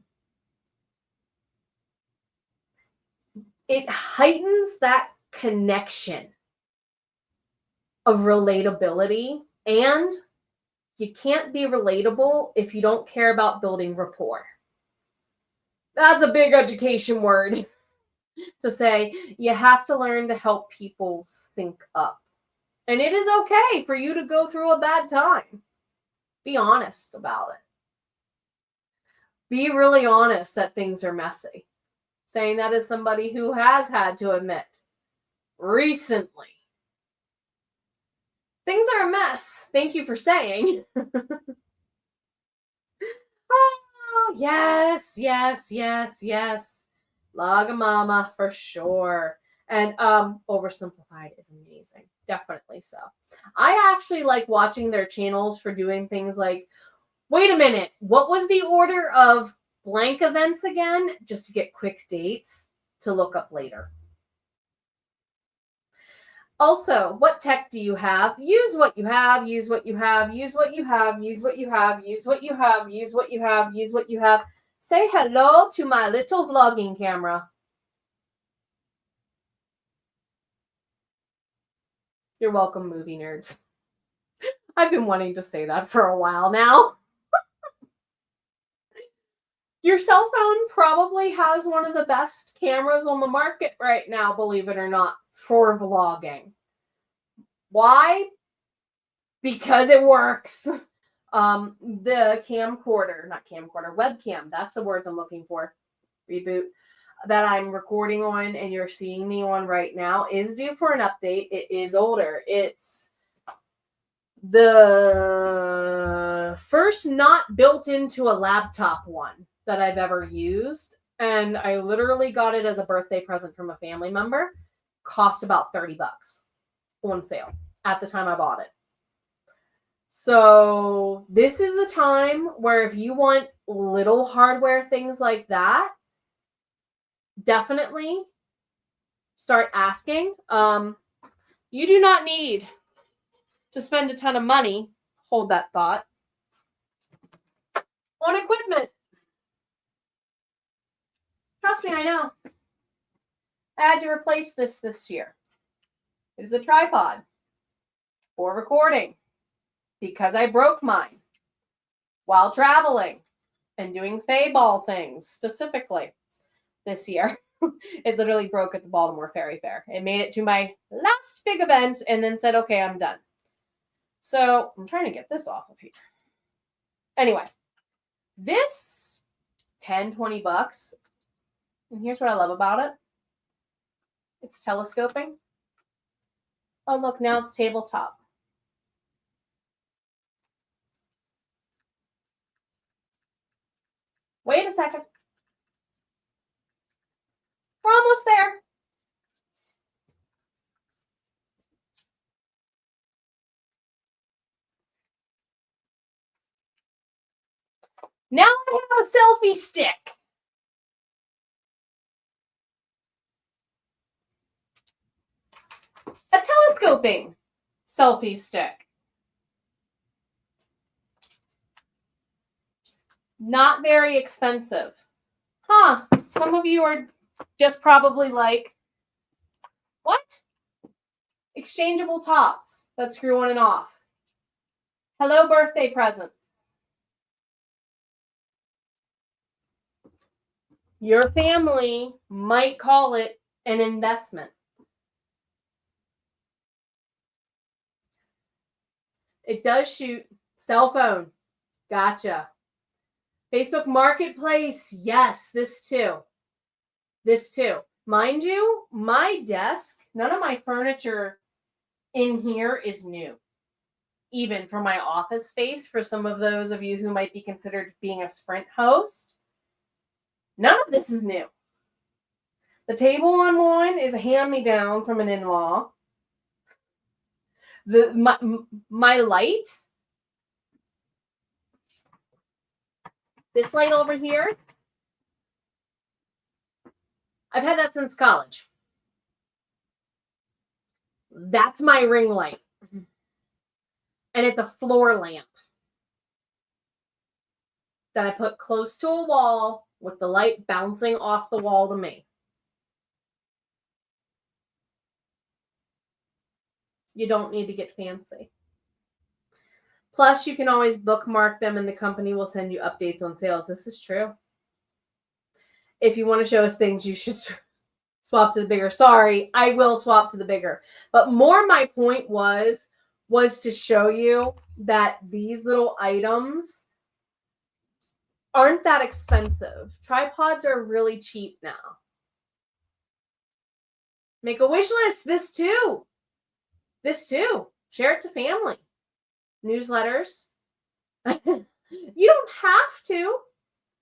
It heightens that connection of relatability, and you can't be relatable if you don't care about building rapport. That's a big education word to say. You have to learn to help people sync up. And it is okay for you to go through a bad time. Be honest about it. Be really honest that things are messy. Saying that as somebody who has had to admit recently, things are a mess. Thank you for saying. Oh, yes, yes, yes, yes. Lagamama for sure. And Oversimplified is amazing. Definitely so. I actually like watching their channels for doing things like, wait a minute, what was the order of blank events again? Just to get quick dates to look up later. Also, what tech do you have? Use what you have, use what you have, use what you have, use what you have, use what you have, use what you have, use what you have. Say hello to my little vlogging camera. You're welcome, movie nerds. I've been wanting to say that for a while now. Your cell phone probably has one of the best cameras on the market right now, believe it or not, for vlogging. Why? Because it works. The webcam, that's the words I'm looking for. Reboot. That I'm recording on and you're seeing me on right now is due for an update. It is older. It's the first not built into a laptop one that I've ever used. And I literally got it as a birthday present from a family member. Cost about $30 on sale at the time I bought it. So this is a time where if you want little hardware things like that, definitely start asking. You do not need to spend a ton of money, hold that thought, on equipment. Trust me, I know. I had to replace this year. It is a tripod for recording because I broke mine while traveling and doing Fayball things specifically this year. It literally broke at the Baltimore Ferry Fair. It made it to my last big event and then said, okay, I'm done. So I'm trying to get this off of here. Anyway, this $10-$20. And here's what I love about it. It's telescoping. Oh, look, now it's tabletop. Wait a second. We're almost there. Now I have a selfie stick. A telescoping selfie stick. Not very expensive. Huh. Some of you are just probably like, what? Exchangeable tops that screw on and off. Hello, birthday presents. Your family might call it an investment. It does shoot. Cell phone. Gotcha. Facebook Marketplace. Yes, this too. This too. Mind you, my desk, none of my furniture in here is new. Even for my office space, for some of those of you who might be considered being a Sprint host, none of this is new. The table on one is a hand-me-down from an in-law. My light, this light over here, I've had that since college. That's my ring light. And it's a floor lamp that I put close to a wall with the light bouncing off the wall to me. You don't need to get fancy. Plus, you can always bookmark them and the company will send you updates on sales. This is true. If you want to show us things, you should swap to the bigger. Sorry, I will swap to the bigger. But more my point was to show you that these little items aren't that expensive. Tripods are really cheap now. Make a wish list. This too. This too. Share it to family. Newsletters. You don't have to.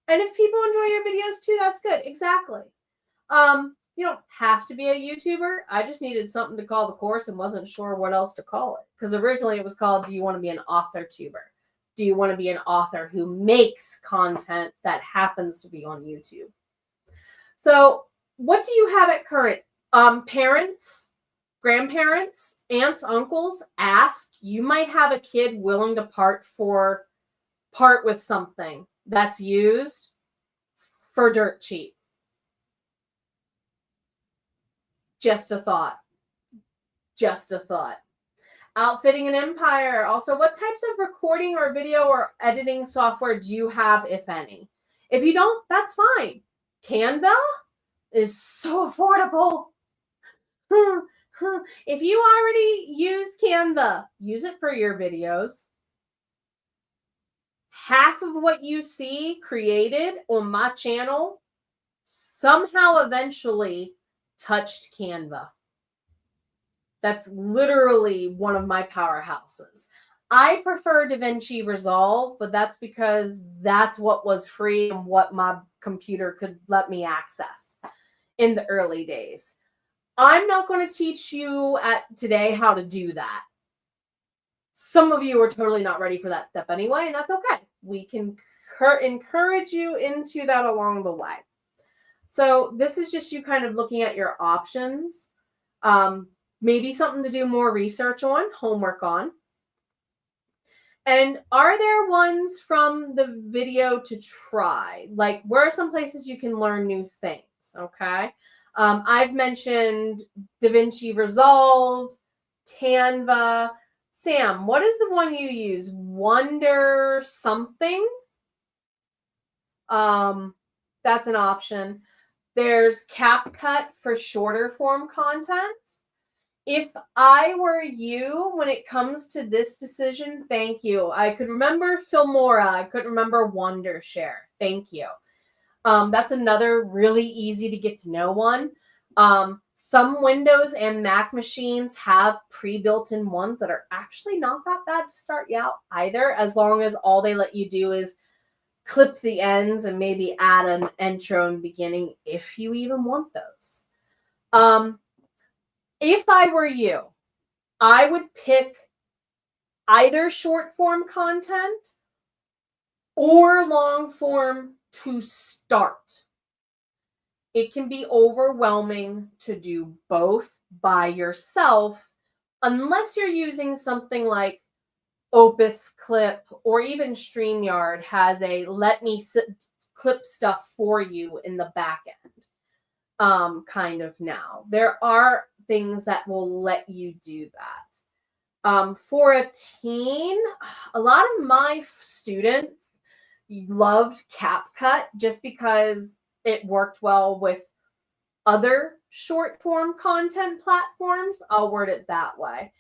And if people enjoy your videos too, that's good. Exactly. You don't have to be a YouTuber. I just needed something to call the course and wasn't sure what else to call it. Because originally it was called, do you want to be an Authortuber? Do you want to be an author who makes content that happens to be on YouTube? So what do you have at current? Parents, grandparents, aunts, uncles, ask. You might have a kid willing to part with something that's used for dirt cheap. Just a thought. Just a thought. Outfitting an empire. Also, what types of recording or video or editing software do you have, if any? If you don't, that's fine. Canva is so affordable. If you already use Canva, use it for your videos. Half of what you see created on my channel somehow eventually touched Canva. That's literally one of my powerhouses. I prefer DaVinci Resolve, but that's because that's what was free and what my computer could let me access in the early days. I'm not going to teach you today how to do that. Some of you are totally not ready for that step anyway, and that's okay. We can encourage you into that along the way. So this is just you kind of looking at your options. Maybe something to do more research on, homework on. And are there ones from the video to try? Like, where are some places you can learn new things? Okay. I've mentioned DaVinci Resolve, Canva. Sam, what is the one you use? Wonder something? That's an option. There's CapCut for shorter form content. If I were you, when it comes to this decision, thank you. I could remember Filmora. I couldn't remember Wondershare. Thank you. That's another really easy to get to know one. Some Windows and Mac machines have pre-built-in ones that are actually not that bad to start you out either, as long as all they let you do is clip the ends and maybe add an intro and beginning if you even want those. If I were you, I would pick either short form content or long form to start. It can be overwhelming to do both by yourself unless you're using something like Opus Clip or even StreamYard has a let me clip stuff for you in the back end. Kind of now. There are things that will let you do that. For a teen, a lot of my students loved CapCut just because it worked well with other short form content platforms. I'll word it that way.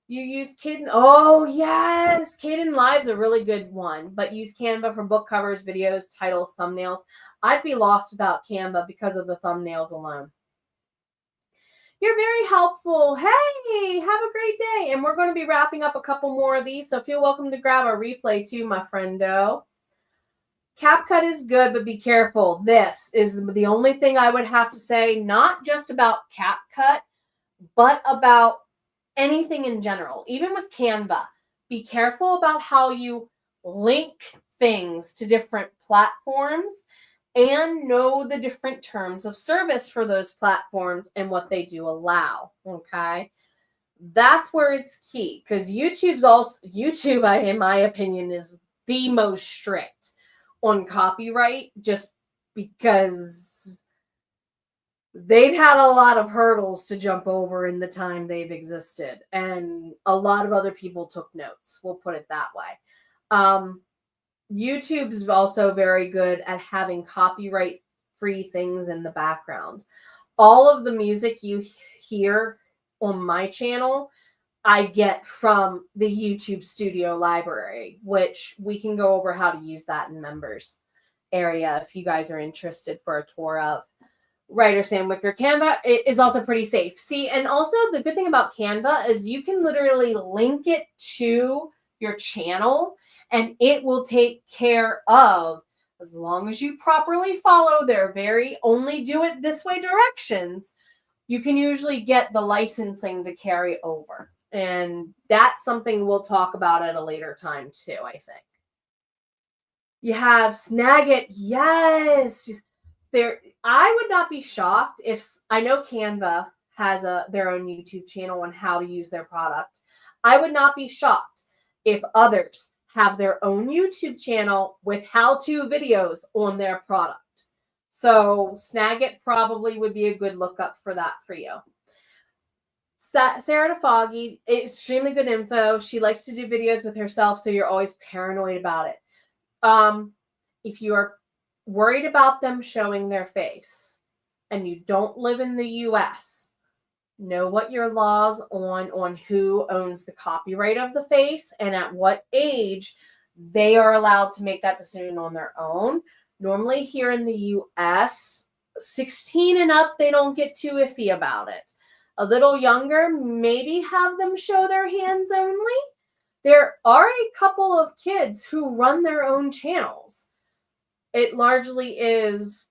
You use Kidden. Oh, yes. Kidden Live's a really good one, but use Canva for book covers, videos, titles, thumbnails. I'd be lost without Canva because of the thumbnails alone. You're very helpful. Hey, have a great day. And we're going to be wrapping up a couple more of these, so feel welcome to grab a replay too, my friendo. CapCut is good, but be careful. This is the only thing I would have to say, not just about CapCut, but about anything in general. Even with Canva, be careful about how you link things to different platforms and know the different terms of service for those platforms and what they do allow, okay? That's where it's key, because YouTube, in my opinion, is the most strict on copyright, just because they've had a lot of hurdles to jump over in the time they've existed, and a lot of other people took notes. We'll put it that way. YouTube's also very good at having copyright-free things in the background. All of the music you hear on my channel, I get from the YouTube Studio library, which we can go over how to use that in members area if you guys are interested for a tour of. Writer Sam Wicker. Canva is also pretty safe. See, and also the good thing about Canva is you can literally link it to your channel and it will take care of, as long as you properly follow their very only do it this way directions, you can usually get the licensing to carry over. And that's something we'll talk about at a later time too, I think. You have Snagit. Yes. I would not be shocked if, I know Canva has their own YouTube channel on how to use their product. I would not be shocked if others have their own YouTube channel with how-to videos on their product. So Snagit probably would be a good lookup for that for you. Sarah DeFoggy, extremely good info. She likes to do videos with herself, so you're always paranoid about it. If you are worried about them showing their face and you don't live in the US, know what your laws on who owns the copyright of the face and at what age they are allowed to make that decision on their own. Normally here in the US, 16 and up, they don't get too iffy about it. A little younger, maybe have them show their hands only. There are a couple of kids who run their own channels. It largely is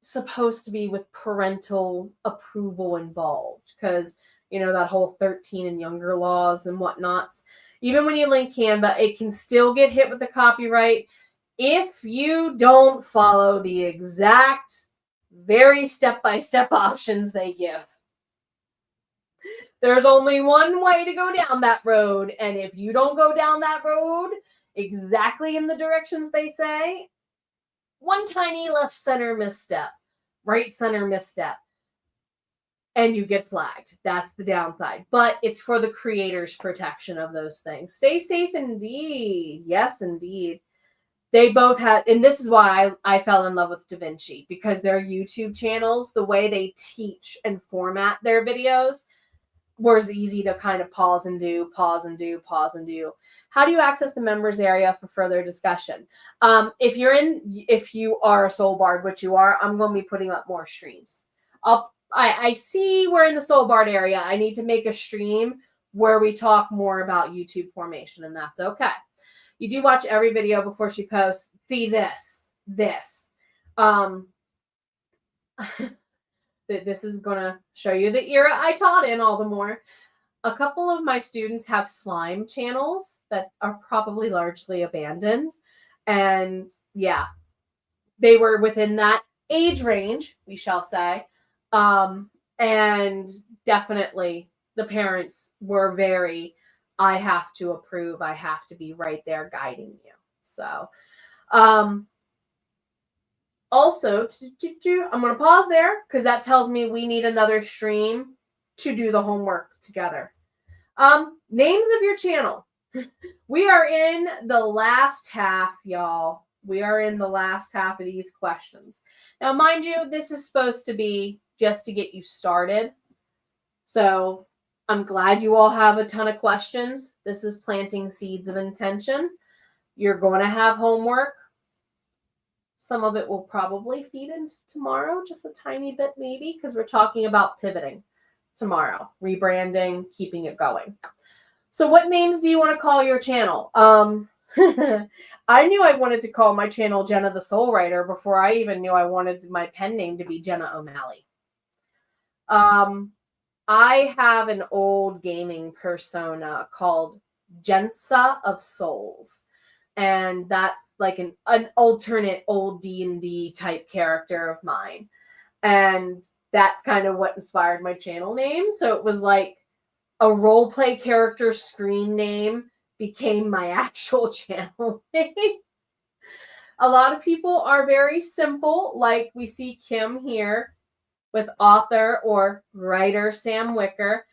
supposed to be with parental approval involved because, you know, that whole 13 and younger laws and whatnots. Even when you link Canva, it can still get hit with the copyright if you don't follow the exact, very step-by-step options they give. There's only one way to go down that road, and if you don't go down that road exactly in the directions they say, one tiny left center misstep, right center misstep, and you get flagged. That's the downside. But it's for the creator's protection of those things. Stay safe indeed. Yes, indeed. They both have, and this is why I fell in love with DaVinci, because their YouTube channels, the way they teach and format their videos, was easy to kind of pause and do. How do you access the members area for further discussion? If you are a soul bard, which you are, I'm going to be putting up more streams. I see we're in the soul bard area. I need to make a stream where we talk more about YouTube formation, and that's okay. You do watch every video before she posts. See this. This is going to show you the era I taught in all the more. A couple of my students have slime channels that are probably largely abandoned. And yeah, they were within that age range, we shall say. And definitely the parents were very, I have to approve, I have to be right there guiding you. So, also, I'm going to pause there because that tells me we need another stream to do the homework together. Names of your channel. We are in the last half, y'all. We are in the last half of these questions. Now, mind you, this is supposed to be just to get you started. So I'm glad you all have a ton of questions. This is planting seeds of intention. You're going to have homework. Some of it will probably feed into tomorrow, just a tiny bit maybe, because we're talking about pivoting tomorrow, rebranding, keeping it going. So what names do you want to call your channel? I knew I wanted to call my channel Jenna the Soul Writer before I even knew I wanted my pen name to be Jenna O'Malley. I have an old gaming persona called Jensa of Souls. And that's like an alternate old D&D type character of mine. And that's kind of what inspired my channel name. So it was like a roleplay character screen name became my actual channel name. A lot of people are very simple, like we see Kim here with author or writer Sam Wicker.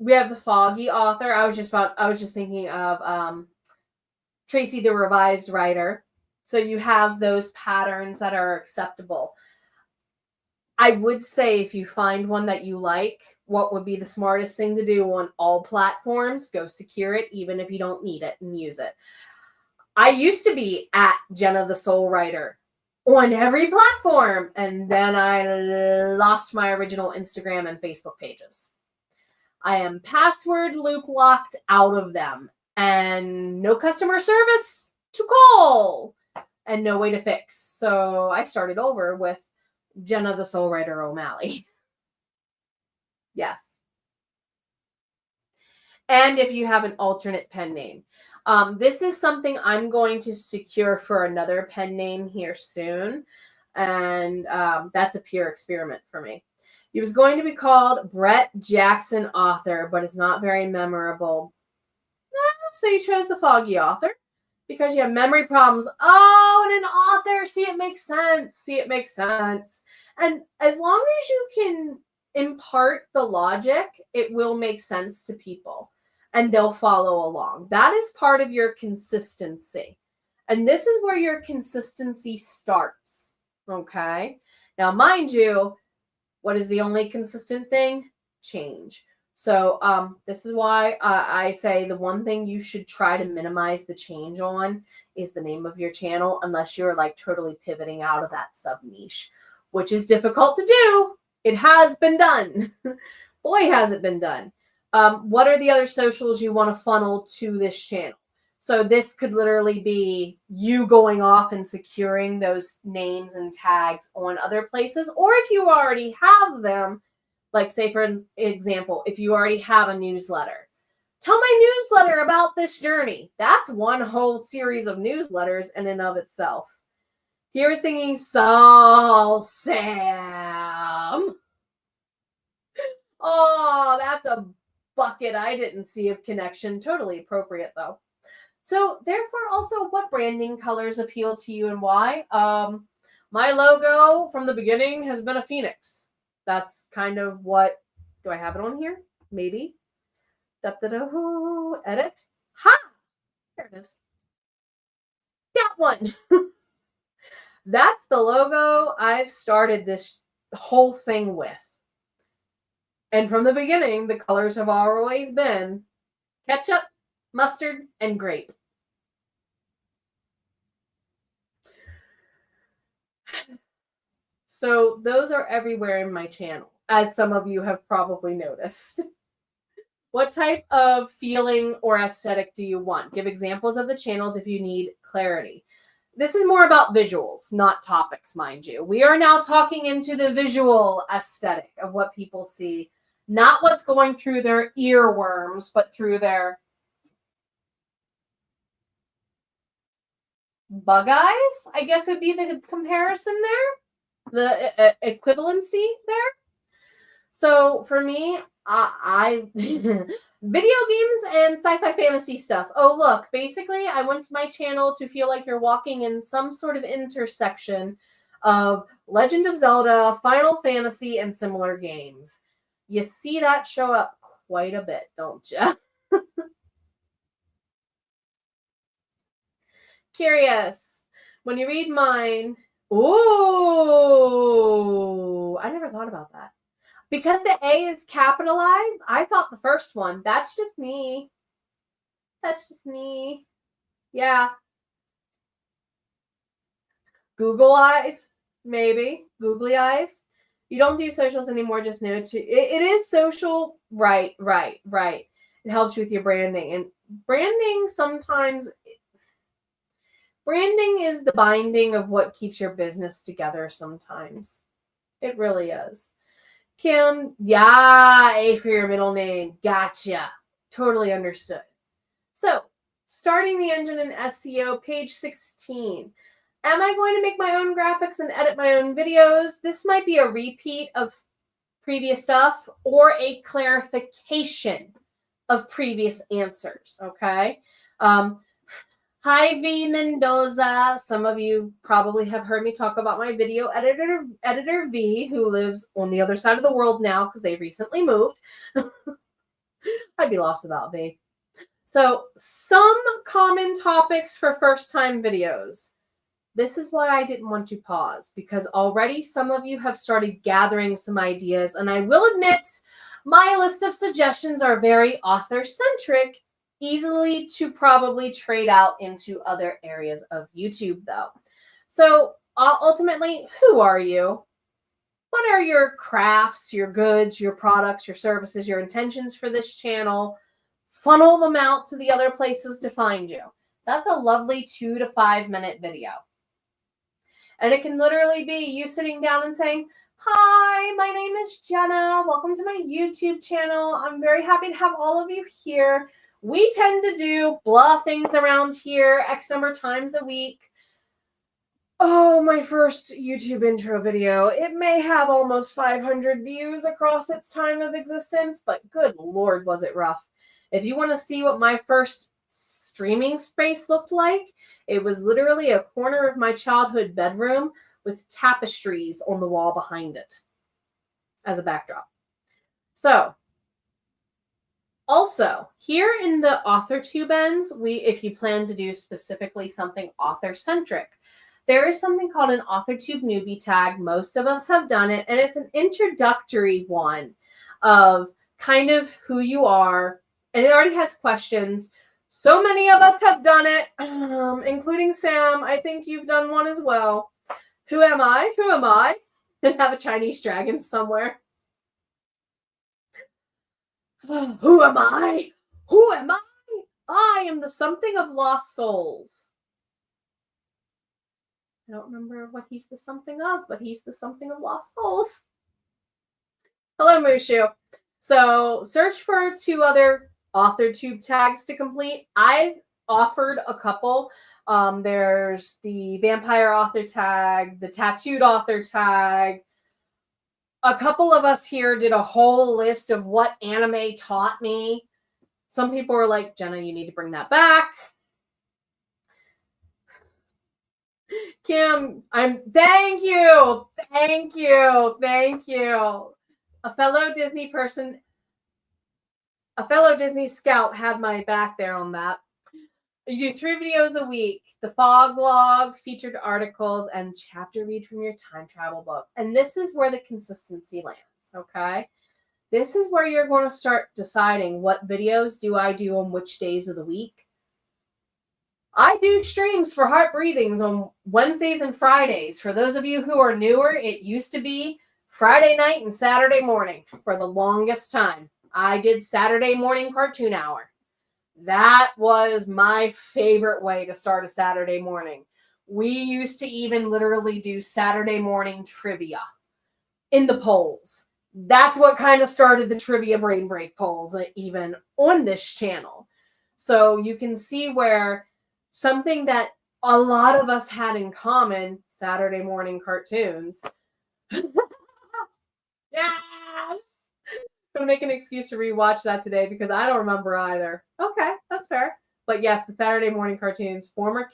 We have the Foggy author. I was just thinking of Tracy the Revised Writer. So you have those patterns that are acceptable. I would say if you find one that you like, what would be the smartest thing to do on all platforms? Go secure it, even if you don't need it, and use it. I used to be at Jenna the Soul Writer on every platform, and then I lost my original Instagram and Facebook pages. I am password loop locked out of them, and no customer service to call, and no way to fix. So I started over with Jenna the Soul Writer O'Malley. Yes. And if you have an alternate pen name. This is something I'm going to secure for another pen name here soon. And that's a pure experiment for me. He was going to be called Brett Jackson Author, but it's not very memorable. So you chose the Foggy Author because you have memory problems. Oh, and an author. See, it makes sense. And as long as you can impart the logic, it will make sense to people and they'll follow along. That is part of your consistency. And this is where your consistency starts. Okay. Now, mind you, what is the only consistent thing? Change. So this is why I say the one thing you should try to minimize the change on is the name of your channel, unless you're like totally pivoting out of that sub niche, which is difficult to do. It has been done. Boy, has it been done. What are the other socials you want to funnel to this channel? So this could literally be you going off and securing those names and tags on other places. Or if you already have them, like say for example, if you already have a newsletter, tell my newsletter about this journey. That's one whole series of newsletters in and of itself. Here's thinking, so Sam. Oh, that's a bucket I didn't see of connection. Totally appropriate though. So therefore also what branding colors appeal to you and why? My logo from the beginning has been a phoenix. That's kind of what, do I have it on here? Maybe. Edit. Ha! There it is. That one. That's the logo I've started this whole thing with. And from the beginning, the colors have always been ketchup, mustard, and grape. So those are everywhere in my channel, as some of you have probably noticed. What type of feeling or aesthetic do you want? Give examples of the channels if you need clarity. This is more about visuals, not topics, mind you. We are now talking into the visual aesthetic of what people see, not what's going through their earworms, but through their bug eyes, I guess would be the comparison there, the equivalency there. So for me, I video games and sci-fi fantasy stuff. Oh, look, basically I went to my channel to feel like you're walking in some sort of intersection of Legend of Zelda, Final Fantasy, and similar games. You see that show up quite a bit, don't you? Curious. When you read mine, ooh, I never thought about that. Because the A is capitalized, I thought the first one. That's just me. That's just me. Yeah. Google eyes, maybe. Googly eyes. You don't do socials anymore, just know it. It is social. Right. It helps you with your branding. And branding sometimes, branding is the binding of what keeps your business together sometimes. It really is. Kim, yeah, A for your middle name. Gotcha. Totally understood. So, starting the engine in SEO, page 16. Am I going to make my own graphics and edit my own videos? This might be a repeat of previous stuff or a clarification of previous answers, okay? Hi, V Mendoza. Some of you probably have heard me talk about my video editor V, who lives on the other side of the world now because they recently moved. I'd be lost without V. So, some common topics for first-time videos. This is why I didn't want to pause, because already some of you have started gathering some ideas, and I will admit my list of suggestions are very author-centric, easily to probably trade out into other areas of YouTube, though. So, ultimately, who are you? What are your crafts, your goods, your products, your services, your intentions for this channel? Funnel them out to the other places to find you. That's a lovely 2 to 5 minute video. And it can literally be you sitting down and saying, hi, my name is Jenna. Welcome to my YouTube channel. I'm very happy to have all of you here. We tend to do blah things around here X number of times a week. Oh, my first YouTube intro video. It may have almost 500 views across its time of existence, but good Lord, was it rough. If you want to see what my first streaming space looked like, it was literally a corner of my childhood bedroom with tapestries on the wall behind it as a backdrop. So, also, here in the Authortube ends, if you plan to do specifically something author-centric, there is something called an Authortube newbie tag. Most of us have done it, and it's an introductory one of kind of who you are, and it already has questions. So many of us have done it, including Sam. I think you've done one as well. Who am I? Who am I? And have a Chinese dragon somewhere. Who am I? Who am I? I am the something of lost souls. I don't remember what he's the something of, but he's the something of lost souls. Hello, Mushu. So search for 2 other Authortube tags to complete. I've offered a couple. There's the vampire author tag, the tattooed author tag. A couple of us here did a whole list of what anime taught me. Some people are like, Jenna, you need to bring that back. Kim, thank you. A fellow Disney person, a fellow Disney scout had my back there on that. You do 3 videos a week, the fog log, featured articles, and chapter read from your time travel book. And this is where the consistency lands, okay? This is where you're going to start deciding what videos do I do on which days of the week. I do streams for Heart Breathings on Wednesdays and Fridays. For those of you who are newer, it used to be Friday night and Saturday morning for the longest time. I did Saturday morning cartoon hour. That was my favorite way to start a Saturday morning. We used to even literally do Saturday morning trivia in the polls. That's what kind of started the trivia brain break polls, even on this channel. So you can see where something that a lot of us had in common, Saturday morning cartoons. Yes! gonna make an excuse to rewatch that today because I don't remember either. Okay, that's fair. But yes, the Saturday morning cartoons, former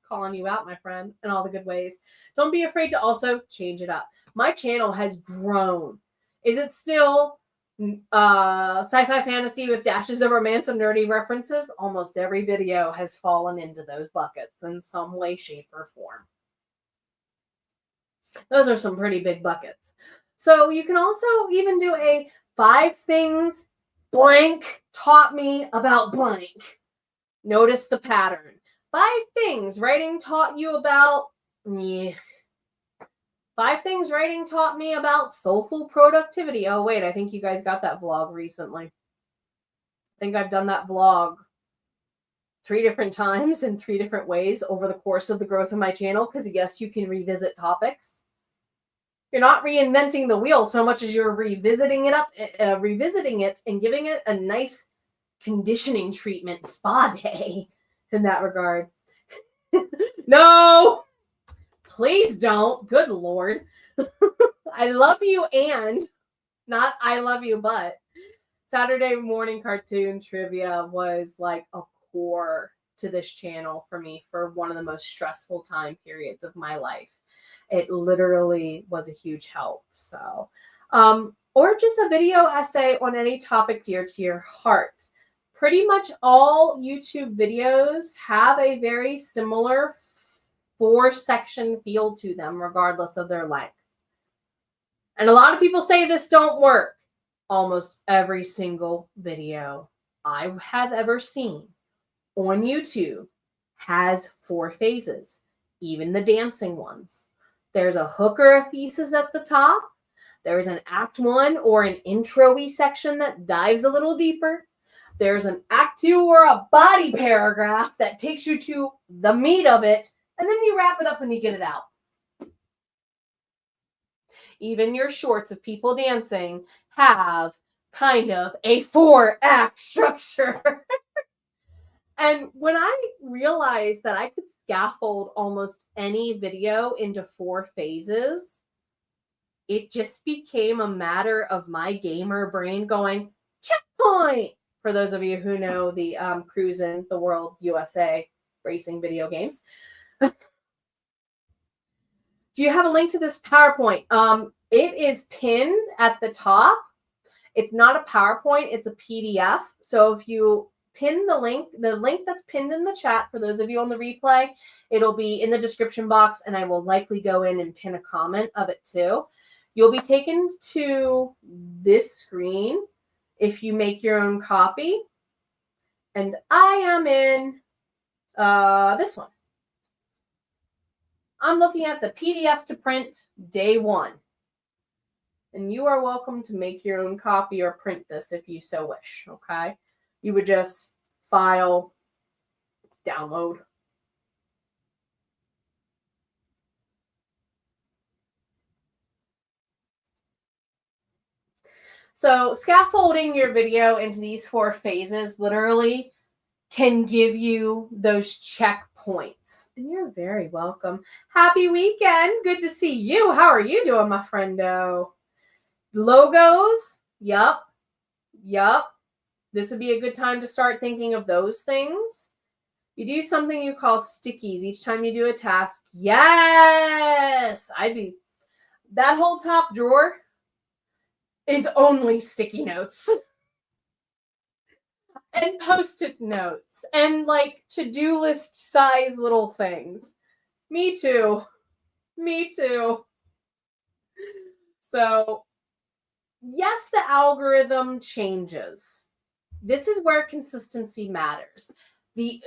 calling you out, my friend, in all the good ways. Don't be afraid to also change it up. My channel has grown. Is it still sci-fi fantasy with dashes of romance and nerdy references? Almost every video has fallen into those buckets in some way, shape, or form. Those are some pretty big buckets. So you can also even do a 5 things blank taught me about blank. Notice the pattern. 5 things writing taught you about 5 things writing taught me about soulful productivity. Oh, wait, I think you guys got that vlog recently. I think I've done that vlog 3 different times in 3 different ways over the course of the growth of my channel, because yes, you can revisit topics. You're not reinventing the wheel so much as you're revisiting it and giving it a nice conditioning treatment, spa day in that regard. No, please don't. Good Lord. I love you and not I love you, but Saturday morning cartoon trivia was like a core to this channel for me for one of the most stressful time periods of my life. It literally was a huge help. So, or just a video essay on any topic dear to your heart. Pretty much all YouTube videos have a very similar 4-section feel to them, regardless of their length. And a lot of people say this don't work. Almost every single video I have ever seen on YouTube has 4 phases, even the dancing ones. There's a hook or a thesis at the top. There's an act 1 or an intro-y section that dives a little deeper. There's an act 2 or a body paragraph that takes you to the meat of it, and then you wrap it up and you get it out. Even your shorts of people dancing have kind of a 4-act structure. And when I realized that I could scaffold almost any video into 4 phases, it just became a matter of my gamer brain going, checkpoint! For those of you who know the Cruisin' the World USA racing video games. Do you have a link to this PowerPoint? It is pinned at the top. It's not a PowerPoint, it's a PDF. So if you pin the link that's pinned in the chat for those of you on the replay, it'll be in the description box, and I will likely go in and pin a comment of it too. You'll be taken to this screen if you make your own copy. And I am in this one. I'm looking at the PDF to print day 1. And you are welcome to make your own copy or print this if you so wish, okay? You would just file, download. So scaffolding your video into these 4 phases literally can give you those checkpoints. And you're very welcome. Happy weekend. Good to see you. How are you doing, my friendo? Logos. Yup. This would be a good time to start thinking of those things. You do something you call stickies each time you do a task. Yes! That whole top drawer is only sticky notes. And post-it notes. And like to-do list size little things. Me too. So, yes, the algorithm changes. This is where consistency matters. We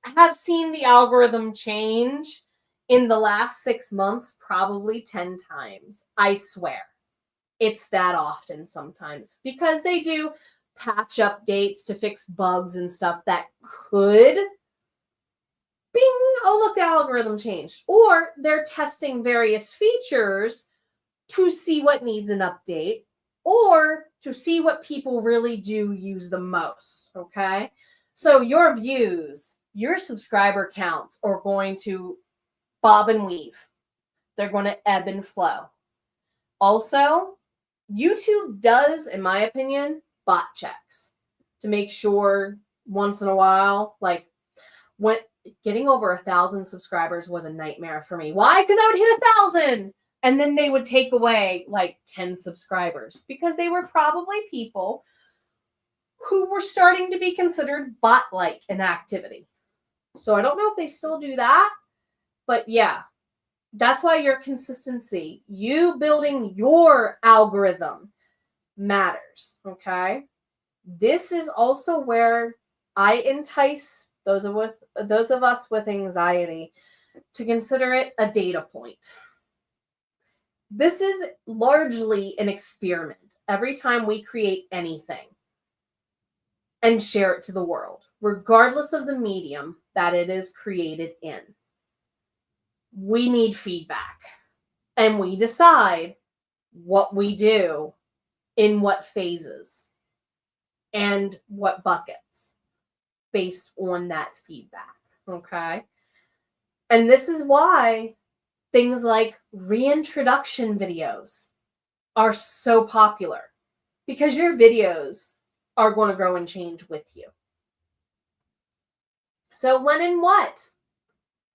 have seen the algorithm change in the last 6 months probably 10 times. I swear. It's that often sometimes. Because they do patch updates to fix bugs and stuff that could, bing, oh, look, the algorithm changed. Or they're testing various features to see what needs an update or to see what people really do use the most, okay? So your views, your subscriber counts are going to bob and weave. They're going to ebb and flow. Also, YouTube does, in my opinion, bot checks to make sure once in a while, like when getting over 1,000 subscribers was a nightmare for me. Why? Because I would hit 1,000 and then they would take away like 10 subscribers because they were probably people who were starting to be considered bot-like in activity. So I don't know if they still do that, but yeah, that's why your consistency, you building your algorithm matters, okay? This is also where I entice those of us with anxiety to consider it a data point. This is largely an experiment every time we create anything and share it to the world, regardless of the medium that it is created in. We need feedback, and we decide what we do in what phases and what buckets based on that feedback, okay? And this is why things like reintroduction videos are so popular, because your videos are going to grow and change with you. So when and what?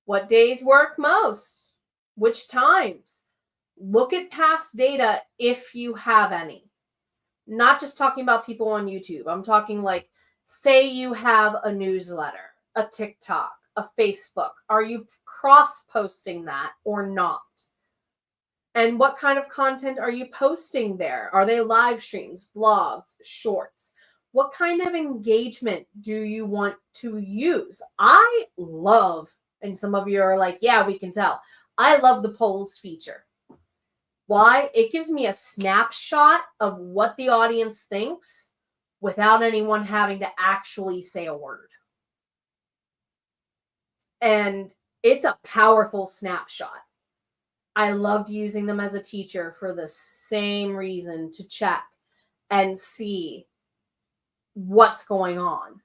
What days work most? Which times? Look at past data if you have any. Not just talking about people on YouTube. I'm talking like, say you have a newsletter, a TikTok, a Facebook. Are you cross-posting that or not? And what kind of content are you posting there? Are they live streams, vlogs, shorts? What kind of engagement do you want to use? I love, and some of you are like, yeah, we can tell. I love the polls feature. Why? It gives me a snapshot of what the audience thinks without anyone having to actually say a word. And it's a powerful snapshot. I loved using them as a teacher for the same reason, to check and see what's going on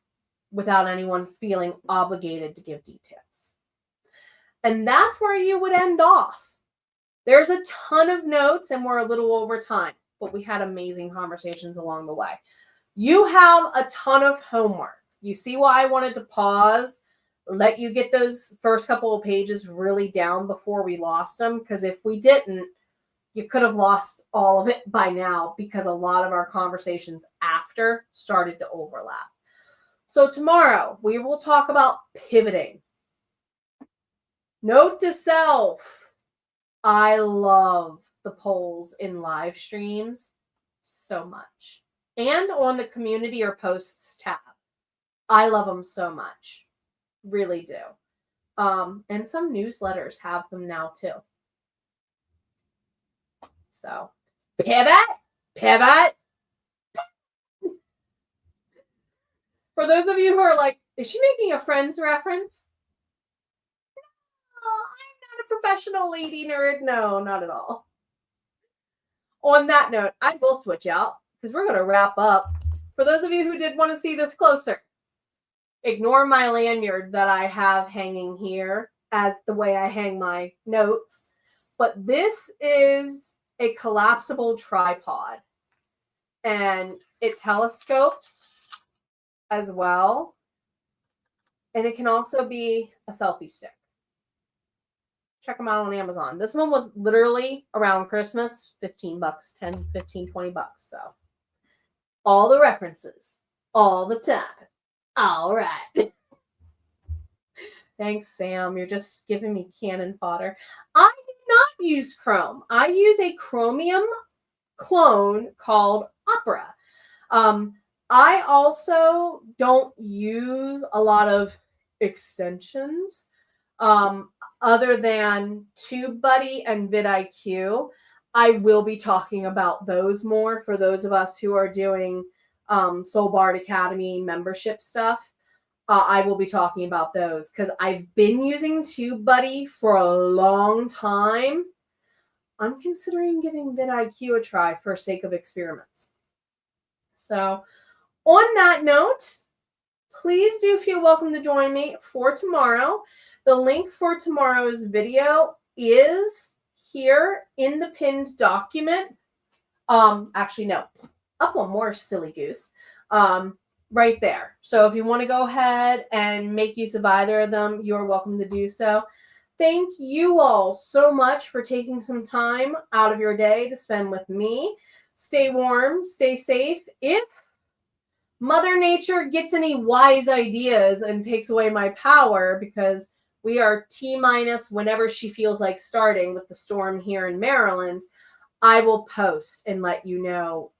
without anyone feeling obligated to give details. And that's where you would end off. There's a ton of notes and we're a little over time, but we had amazing conversations along the way. You have a ton of homework. You see why I wanted to pause, let you get those first couple of pages really down before we lost them, because if we didn't, you could have lost all of it by now, because a lot of our conversations after started to overlap. So tomorrow we will talk about pivoting. Note to self, I love the polls in live streams so much. And on the community or posts tab. I love them so much. Really do. And some newsletters have them now too. So, pivot. For those of you who are like, is she making a Friends reference? No, I'm not a professional lady nerd. No, not at all. On that note, I will switch out because we're going to wrap up. For those of you who did want to see this closer, ignore my lanyard that I have hanging here as the way I hang my notes. But this is a collapsible tripod. And it telescopes as well. And it can also be a selfie stick. Check them out on Amazon. This one was literally around Christmas, $15, 10, 15, 20 bucks. So all the references, all the time. All right. Thanks, Sam. You're just giving me cannon fodder. I do not use Chrome. I use a Chromium clone called Opera. I also don't use a lot of extensions other than TubeBuddy and vidIQ. I will be talking about those more for those of us who are doing Soul Bard Academy membership stuff. I will be talking about those because I've been using TubeBuddy for a long time. I'm considering giving vidIQ a try for sake of experiments. So on that note, please do feel welcome to join me for tomorrow. The link for tomorrow's video is here in the pinned document. Actually, no. Up one more, silly goose. Right there. So if you want to go ahead and make use of either of them, you're welcome to do so. Thank you all so much for taking some time out of your day to spend with me. Stay warm, stay safe. If Mother Nature gets any wise ideas and takes away my power, because we are T- whenever she feels like starting with the storm here in Maryland, I will post and let you know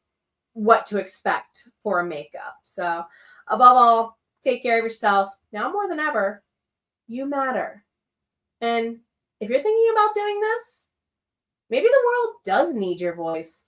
what to expect for a makeup. So above all, take care of yourself. Now more than ever, you matter. And if you're thinking about doing this, maybe the world does need your voice.